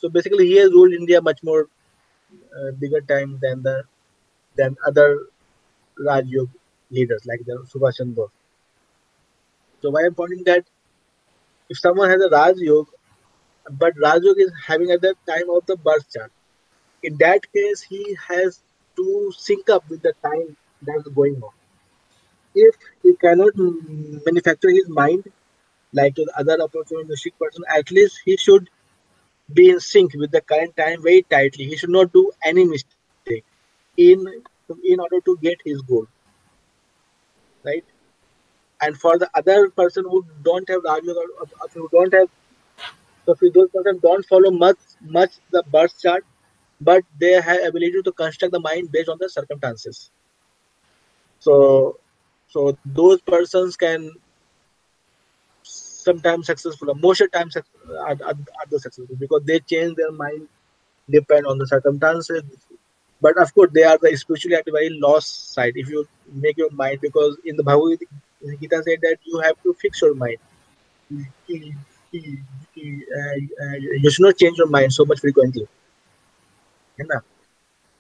basically he has ruled India much more bigger time than other Raj leaders like the Subhash Chandra Bose. So why I'm pointing that if someone has a Raj but Raj is having at the time of the birth chart, in that case he has to sync up with the time that's going on. If he cannot manufacture his mind like to the other opportunistic person, at least he should be in sync with the current time very tightly. He should not do any mistake in in order to get his goal, right? And for the other person who don't have Raj Yoga, or who don't have, so if those person don't follow much the birth chart, but they have ability to construct the mind based on the circumstances. So those persons can sometimes successful, or most of the time are the successful because they change their mind depend on the circumstances. But of course, they are the especially at the very lost side. If you make your mind, because in the Bhagavad Gita said that you have to fix your mind. You should not change your mind so much frequently. है ना?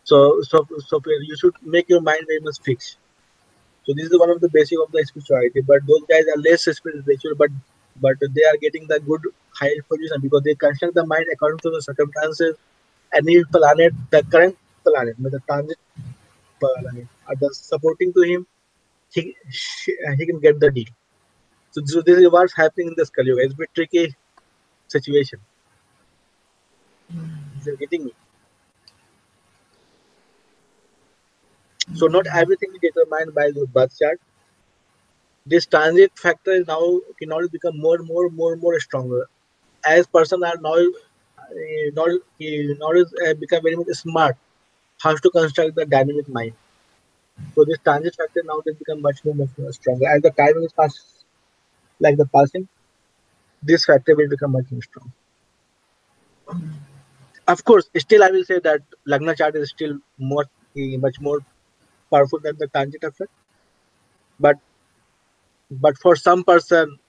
So you should make your mind very much fixed. So this is one of the basic of the spirituality. But those guys are less spiritual, but they are getting the good higher position because they construct the mind according to the circumstances. Any planet, the current planet, the transit planet, are the supporting to him. He can get the deal. So this is what's happening in this Kali Yuga. It's a bit tricky situation. You're getting me. So not everything is determined by the birth chart. This transit factor is now can now become more stronger as person are now not not become very much smart how to construct the dynamic mind. So this transit factor now has become much more stronger as the time is like the passing. This factor will become much more strong. Of course, still I will say that Lagna chart is still much more powerful than the transit effect. But for some person,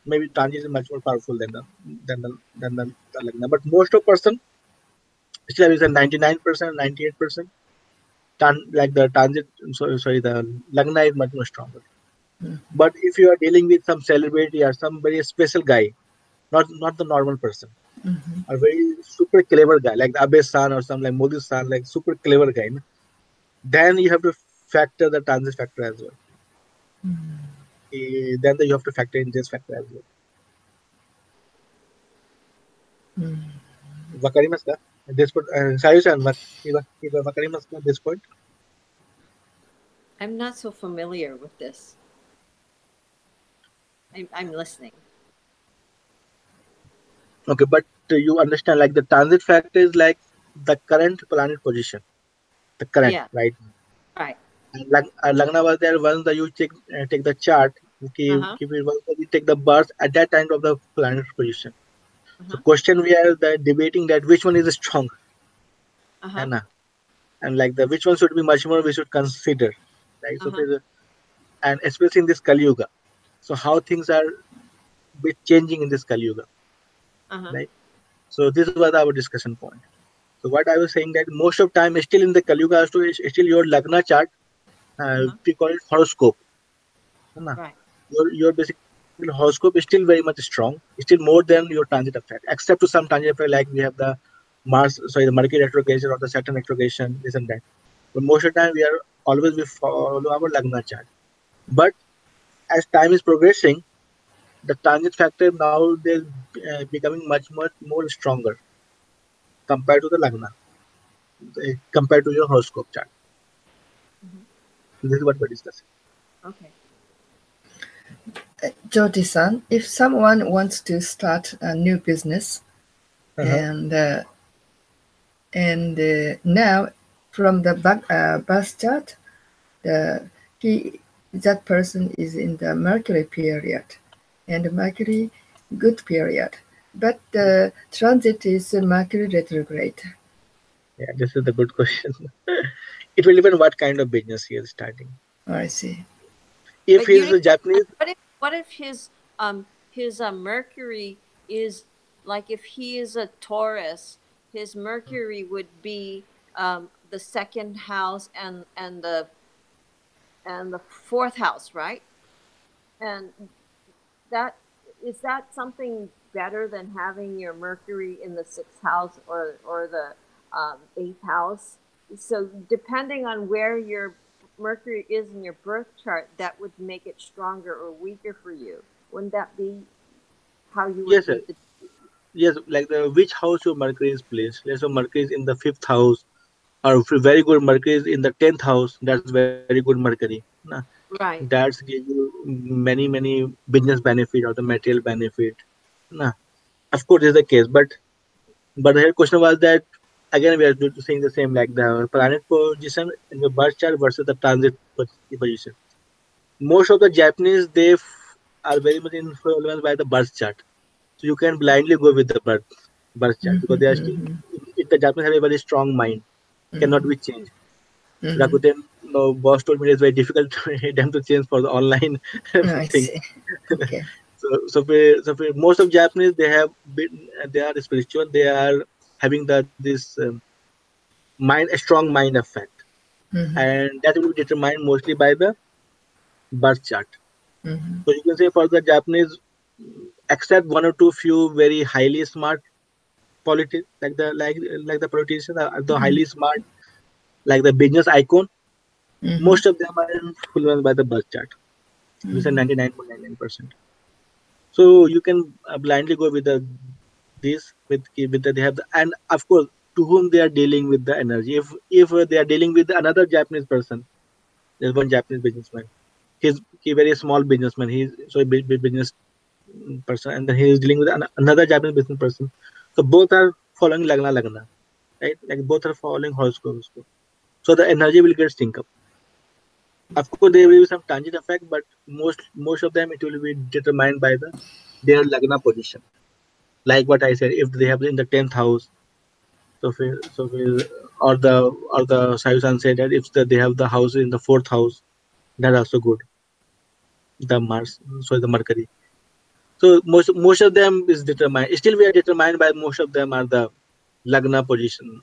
maybe transit is much more powerful than the Lagna. But most of person still I will say 99%, 98%. Like the transit, sorry, the Lagna is much more stronger. But if you are dealing with some celebrity or some very special guy, not the normal person, a very super clever guy like Abe's son or some like Modi's son, like super clever guy, no? Then you have to factor the transit factor as well. Then you have to factor in this factor as well. Wakarimasu ka? At this point, Sayusan, wakarimasu ka at this point? I'm not so familiar with this. I'm listening. Okay, but you understand like the transit factor is like the current planet position, the current, Yeah. right? Right. And Lagna was there once that you take the chart, okay, Uh-huh. keep it once that you take the birth at that time of the planet position. So Uh-huh. question we are debating that which one is strong, Uh-huh. and like the which one should be much more we should consider, right? So Uh-huh. and especially in this Kali Yuga, so how things are bit changing in this Kali Yuga, Uh-huh. right? So this was our discussion point. So what I was saying that most of time still in the Kali Yuga, still your Lagna chart, Uh-huh. we call it horoscope. है ना? Right. Your basically horoscope is still very much strong, still more than your transit effect, except to some transit effect like we have the the Mercury retrogression or the Saturn retrogression, this and that. But most of the time we follow our Lagna chart. But as time is progressing, the transit factor now they're becoming much more stronger compared to the Lagna, compared to your horoscope chart. Mm-hmm. This is what we're discussing. Okay. Jyoti-san, if someone wants to start a new business Uh-huh. and now from the birth chart, the he that person is in the Mercury period, and Mercury good period, but the transit is Mercury retrograde. Yeah, this is the good question. It will depend what kind of business he is starting. I see. If But you he's know, a Japanese, what if his Mercury is like if he is a Taurus, his Mercury would be the second house and the fourth house, right? And that is that something better than having your Mercury in the sixth house or the eighth house? So depending on where your Mercury is in your birth chart, that would make it stronger or weaker for you. Wouldn't that be how you would yes, sir. read the? Yes, like the which house your Mercury is placed. Let's say Mercury is in the fifth house, or if very good Mercury is in the 10th house, that's very good Mercury. Nah, Right. that's give you many business benefit or the material benefit. Nah, of course, is the case, but the question was that again we are saying the same like the planet position in the birth chart versus the transit position. Most of the Japanese are very much influenced by the birth chart, so you can blindly go with the birth chart because they are still. The Japanese have a very strong mind, cannot be changed. Rakuten, no, boss told me it's very difficult for them to change for the online I thing. see. Okay. So most of Japanese they are spiritual. They are having this mind, a strong mind effect, Mhm. and that will be determined mostly by the birth chart. Mhm. So you can say for the Japanese, except one or two few very highly smart like the politicians are the highly smart, like the business icon. Mhm. Most of them are influenced by the birth chart. We say Mhm. 99.99%. So you can blindly go with this with the, they have the, and of course to whom they are dealing with the energy. If they are dealing with another Japanese person, there's one Japanese businessman. He very small businessman. He's so a big business person, and then he is dealing with another Japanese business person. So both are following Lagna, right? Like both are following horoscope. So the energy will get sync up. Of course, there will be some tangent effect, but most of them it will be determined by their Lagna position. Like what I said, if they have in the 10th house, so or the Sayusan said that if they have the house in the 4th house, that's also good. The Mars, so the Mercury. So most of them is determined. Still, we are determined by most of them are the Lagna position,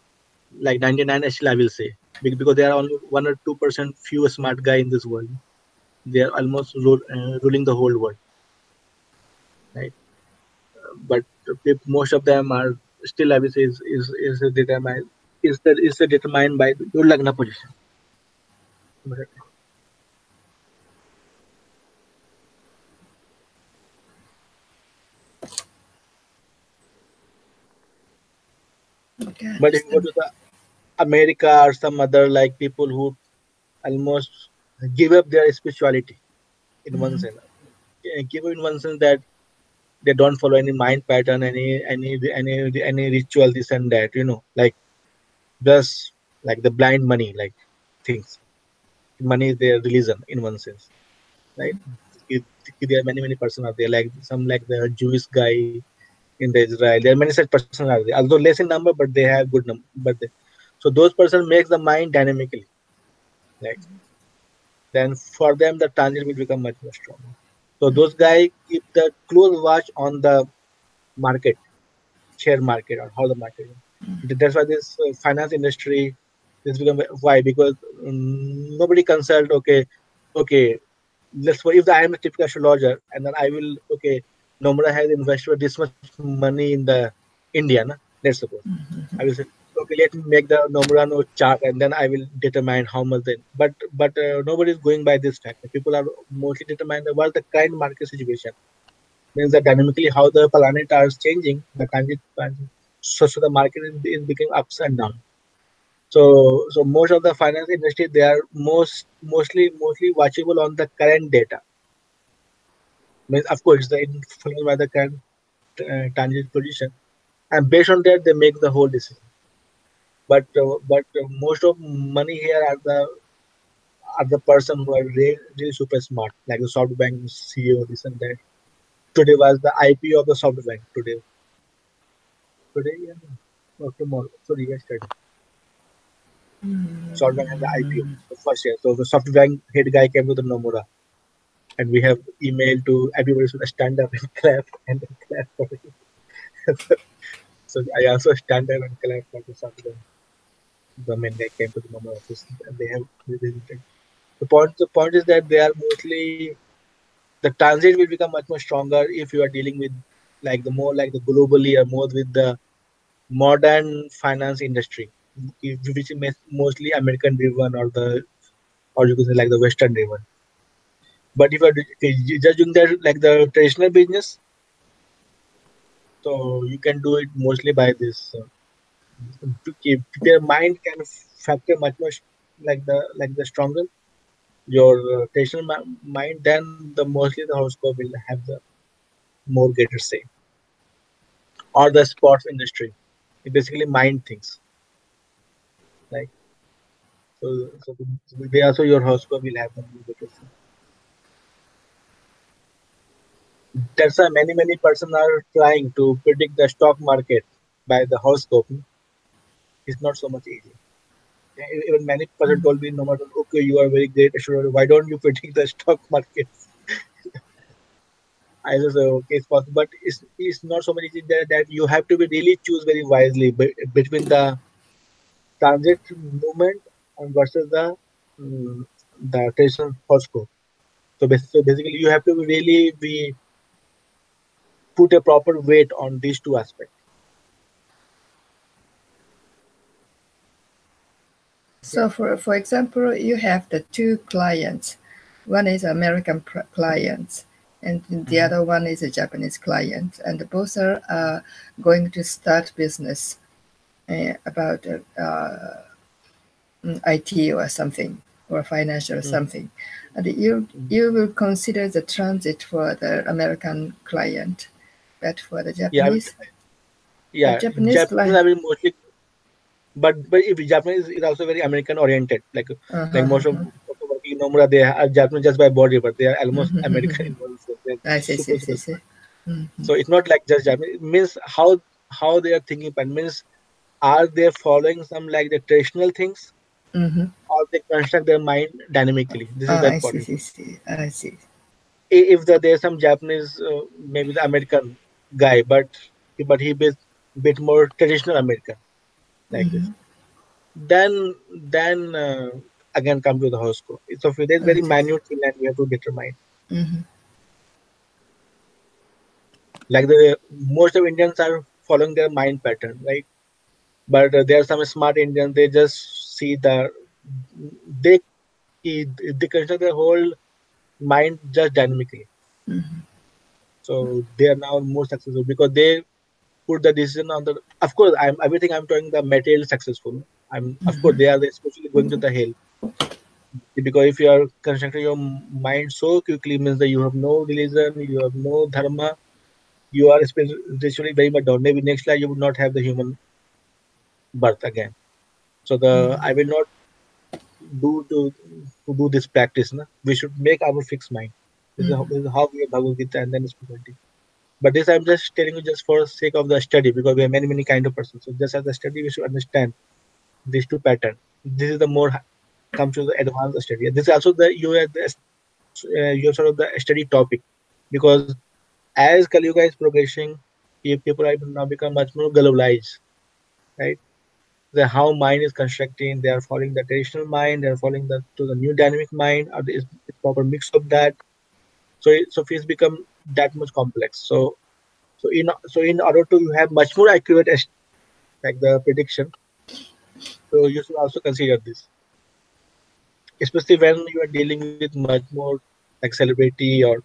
like 99 still I will say, because there are only 1 or 2% few smart guy in this world. They are almost ruling the whole world, right? But most of them are still I will say is determined is determined by your Lagna position. Okay, I But if you go understand. to the America or some other like people who almost give up their spirituality in one Mhm. sense, give up in one sense that they don't follow any mind pattern, any ritual, this and that, like just like the blind money, like things. Money is their religion in one sense, right? It- there are many person out there, like some like the Jewish guy in the Israel. There are many such persons out there, although less in number, but they have good number. So those person makes the mind dynamically, like then for them the transit will become much more stronger. So those guys keep the close watch on the market, share market, or how the market is. That's why this finance industry is become why because nobody consult. Okay, let's say if I am a typical astrologer and then I will Nomura has invested this much money in the India, na? Let's suppose I will say let me make the Nomura no chart and then I will determine how much then. But nobody is going by this factor. People are mostly determined what the current market situation means that dynamically how the planet are changing the transit. So the market is becoming ups and down. So most of the finance industry they are mostly watchable on the current data. Means of course the influenced by the current transit position, and based on that they make the whole decision. But most of money here are the person who are really super smart, like the SoftBank CEO, this and that. Today was the IPO of the SoftBank. Today, yeah, or tomorrow. Sorry, yesterday. SoftBank has the IPO, the first year. So the SoftBank head guy came to the Nomura, and we have email to everybody should stand up and clap and then clap for it. So I also stand up and clap for the SoftBank. The main guy came to the Nomura office, and they have visited. The point is that they are mostly the transit will become much more stronger if you are dealing with like the more like the globally or more with the modern finance industry, which is mostly American driven or you can say like the Western driven. But if you're just doing that like the traditional business, so you can do it mostly by this. To keep their mind can factor much more like the stronger your traditional mind, then the mostly the horoscope will have the more greater say, or the sports industry. It basically mind things. Like so they also your horoscope will have the more greater say. That's why many persons are trying to predict the stock market by the horoscope. It's not so much easy. Even many person told me, no matter okay, you are very great astrologer. Why don't you predict the stock market? I was okay, it's possible, but it's not so much easy that you have to be really choose very wisely between the transit movement and versus the traditional horoscope. So basically, you have to really be put a proper weight on these two aspects. Okay. So, for example, you have the two clients. One is American client, and the Mhm. other one is a Japanese client, and both are going to start business about IT or something, or financial or Mhm. something. And you will consider the transit for the American client, but for the Yeah, yeah. Japanese Japanese, client. I mean, mostly, but if Japanese is also very American oriented. Like most Uh-huh. of the working in Nomura, they are Japanese just by body, but they are almost American Mm-hmm. in also. They're I see, super see, super see, smart. see. Mm-hmm. So it's not like just Japanese. It means how they are thinking. But means are they following some like the traditional things, Mm-hmm. or they construct their mind dynamically? This is the I see, important see, thing. see. I see. If there's some Japanese, maybe the American guy, but he is bit more traditional American like this. Mm-hmm. Then again come to the horoscope. So there's I very see. minute thing that we have to determine. Mm-hmm. Like the most of Indians are following their mind pattern, right? But there are some smart Indians. They just see they they construct their whole mind just dynamically. Mm-hmm. So they are now more successful because they put the decision on the. Of course, I'm everything I'm talking the material successful. I'm of course Mm-hmm. they are especially going to the hell because if you are constructing your mind so quickly means that you have no religion, you have no dharma, you are spiritually very much down. Maybe next life you would not have the human birth again. So the I will not do to do this practice. Na? We should make our fixed mind. This is how we have Bhagavad Gita and then spirituality. But this I'm just telling you just for sake of the study because we have many kind of persons. So just as a study, we should understand these two patterns. This is the more comes to the advanced study. This is also the you sort of the study topic because as Kali Yuga is progressing, people are now become much more globalized, right? The how mind is constructing, they are following the traditional mind, they are following the to the new dynamic mind, or is proper mix of that. So it's become that much complex. So in order to have much more accurate like the prediction, so you should also consider this, especially when you are dealing with much more like celebrity or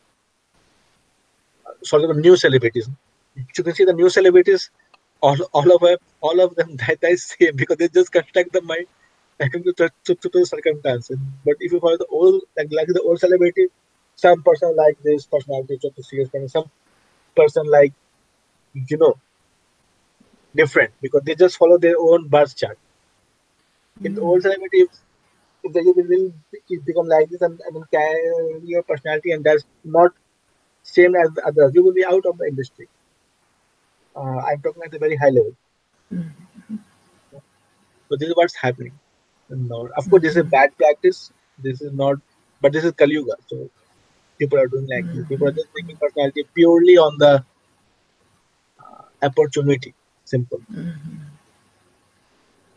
sort of new celebrities. You can see the new celebrities, all of them that I say because they just construct the mind according to the circumstances. But if you follow the old like the old celebrity, some person like this personality to the serious person, some person like you know different because they just follow their own birth chart. In the old celebrity, if the you will become like this and then carry your personality and that's not same as the others, you will be out of the industry. I'm talking at a very high level. So this is what's happening. No, of course, this is a bad practice. This is not, but this is Kali Yuga. So people are doing like this. People are just making personality purely on the opportunity. Simple,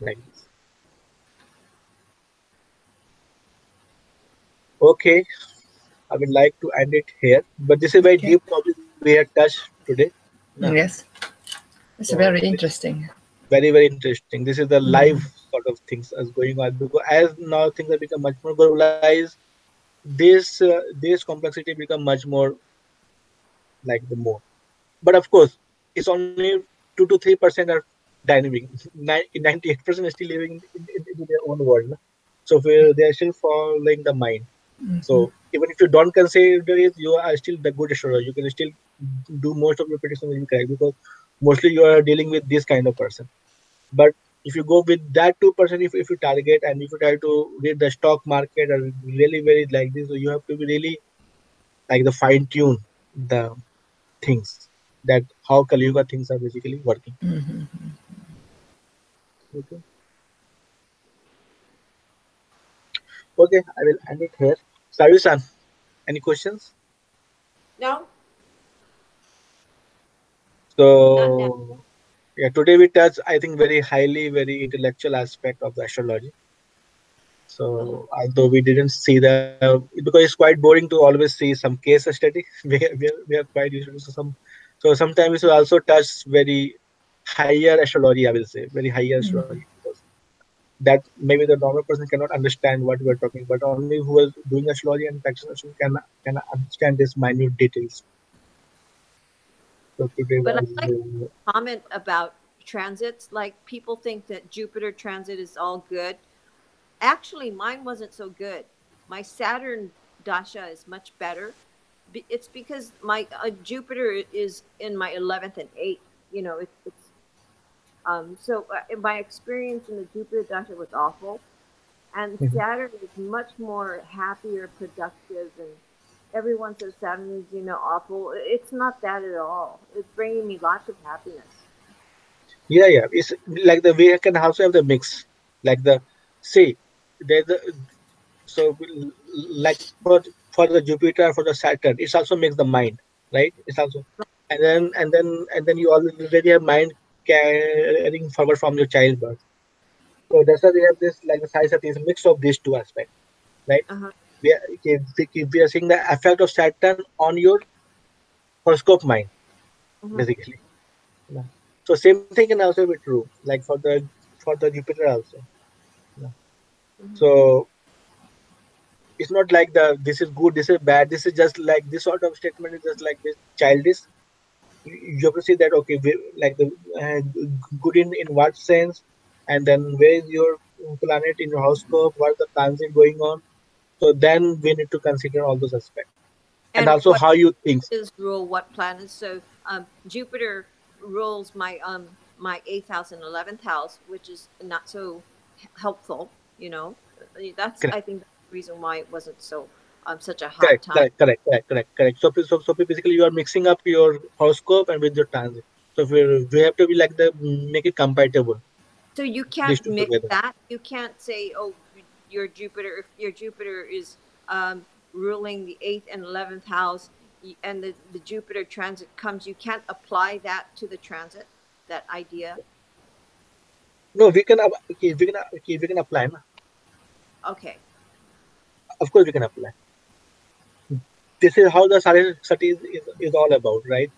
like this. Okay, I would like to end it here. But this is a very Okay. deep topic we had touched today. No. Yes, it's So very this is interesting. very interesting. This is the live sort of things as going on because as now things have become much more globalized, this complexity become much more like the more. But of course, it's only 2 to 3% are dynamic. 98% is still living in their own world. No? So they are still following the mind. So even if you don't consider it, you are still the good assurer. You can still do most of your prediction will be correct because mostly you are dealing with this kind of person. But if you go with that 2%, if you target and if you try to read the stock market or really very like this, so you have to be really like the fine tune the things that how Kali Yuga things are basically working. Okay. Okay, I will end it here. Sayu-san, any questions? No, not now. So Yeah, today we touch, I think, very highly, very intellectual aspect of the astrology. Mhm. So although we didn't see the, because it's quite boring to always see some case study. We are quite used to some. So sometimes we should also touch very higher astrology. I will say very higher Mm. astrology, because that maybe the normal person cannot understand what we are talking, but only who is doing astrology and practicing astrology can understand these minute details. So today But I was like comment about transits. Like people think that Jupiter transit is all good. Actually, mine wasn't so good. My Saturn dasha is much better. It's because my Jupiter is in my 11th and 8th. You know, it's so my experience in the Jupiter dasha was awful, and Mhm. Saturn is much more happier, productive, and everyone says Saturn is awful. It's not that at all. It's bringing me lots of happiness. Yeah, yeah. It's like the we can also have the mix, like the see, there's the so like for the Jupiter, for the Saturn, it also makes the mind, right? It's also, and then you already have mind carrying forward from your childbirth. So that's why we have this, like the Sai Sati is a mix of these two aspects, right? Uh huh. We are seeing the effect of Saturn on your horoscope mind, Hmm. basically. Yeah. So same thing can also be true, like for the Jupiter also. Yeah. Hmm. So it's not like the this is good, this is bad. This is just like this sort of statement is just like this childish. You have to see that, okay, like the good in what sense, and then where is your planet in your horoscope, what's the transit going on. So then we need to consider all those aspects, and And also what how you think. is rule what planets? So Jupiter rules my eighth house and 11th house, which is not so helpful. You know, that's Correct, I think that's the reason why it wasn't so such a hot correct, time. correct, correct, correct, correct, correct. So basically, you are mixing up your horoscope and with your transit. So we have to be like the make it compatible, So you these can't two mix together. that. You can't say, "Oh, your Jupiter. If your Jupiter is ruling the eighth and 11th house, and the Jupiter transit comes, you can't apply that to the transit. That idea. No, we can okay, we can apply. Na? Okay. Of course, we can apply. This is how the Sati is all about, right?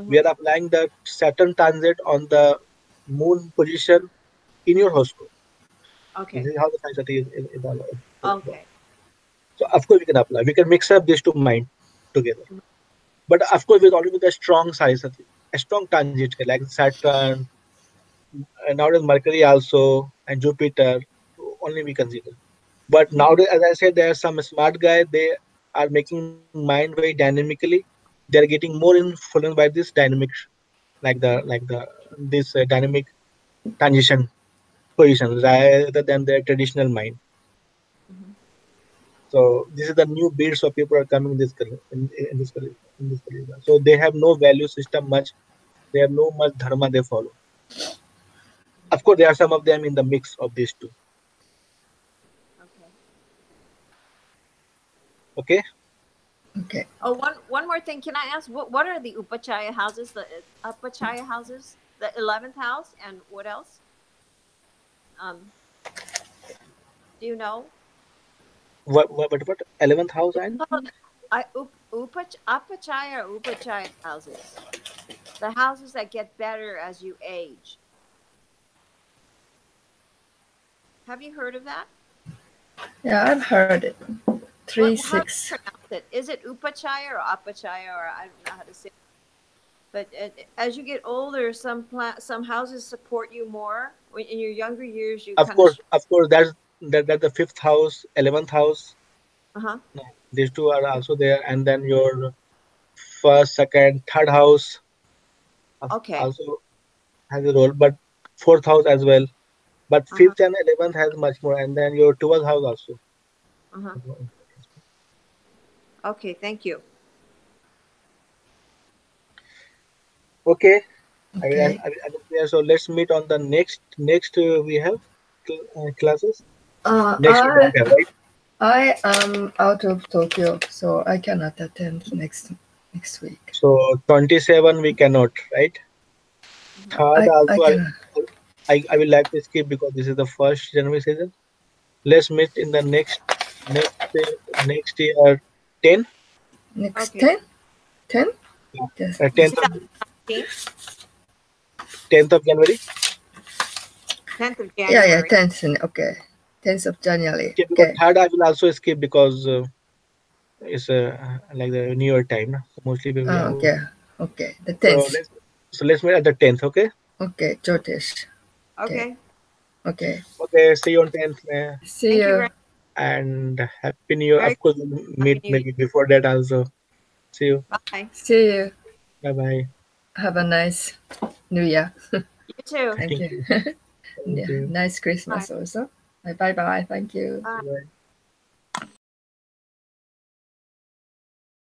We Mm-hmm. are applying the Saturn transit on the moon position in your horoscope. This Okay. is how the Sati is all about. Okay. So of course we can apply. We can mix up these two mind together. Mhm. But of course with already with a strong Sati, a strong transit like Saturn, and nowadays Mercury also and Jupiter, only we consider. But Mhm. nowadays, as I said, there are some smart guy. They are making mind very dynamically. They are getting more influenced by this dynamic, like the this dynamic transition position rather than their traditional mind. Mhm. So this is the new breed. So people are coming in this in this career. So they have no value system much. They have no much dharma they follow. Of course, there are some of them in the mix of these two. Okay. Okay. Okay. Oh, one more thing. Can I ask what are the upachaya houses? The upachaya houses, the 11th house, and what else? Um, do you know? What 11th house It's and called upachaya or upachaya houses. The houses that get better as you age. Have you heard of that? Yeah, I've heard it. Three How do six. you pronounce it? Is it upachaya or apachaya, or I don't know how to say it. But as you get older, some houses support you more. When in your younger years, you kind of. of course that's the fifth house, 11th house. Uh huh. No, these two are also there, and then your first, second, third house Okay. also has a role, but fourth house as well. But Uh huh. fifth and 11th has much more, and then your 12th house also. Uh huh. Okay. Thank you. Okay, Okay. I will clear. So let's meet on the next we have classes. Uh, Next we I don't have, right? I am out of Tokyo, so I cannot attend next week. So 27 we cannot, right? Third I also can. I will like to skip because this is the first January season. Let's meet in the next year 10. Next Okay. 10? 10? Yeah. Yes. 10th of 2019, 10th of January. 10th of Yeah, yeah, January. 10th. Okay. 10th of January. Okay, because Okay. third I will also skip because it's like the New Year time. So mostly we Oh, have. okay. Okay. The So 10th. let's meet at the 10th. Okay. Okay, Jyotish. Okay. Okay. Okay. Okay. See you on 10th. See Thank you you. very And Happy New Year. very Of course, we'll Happy meet New Year. maybe before that also. See you. Bye. See you. Bye bye. Have a nice New Year. You too. Thank Thank you. you. Thank Yeah. you. Nice Bye. Christmas also. Bye bye. Thank you. Bye. Bye.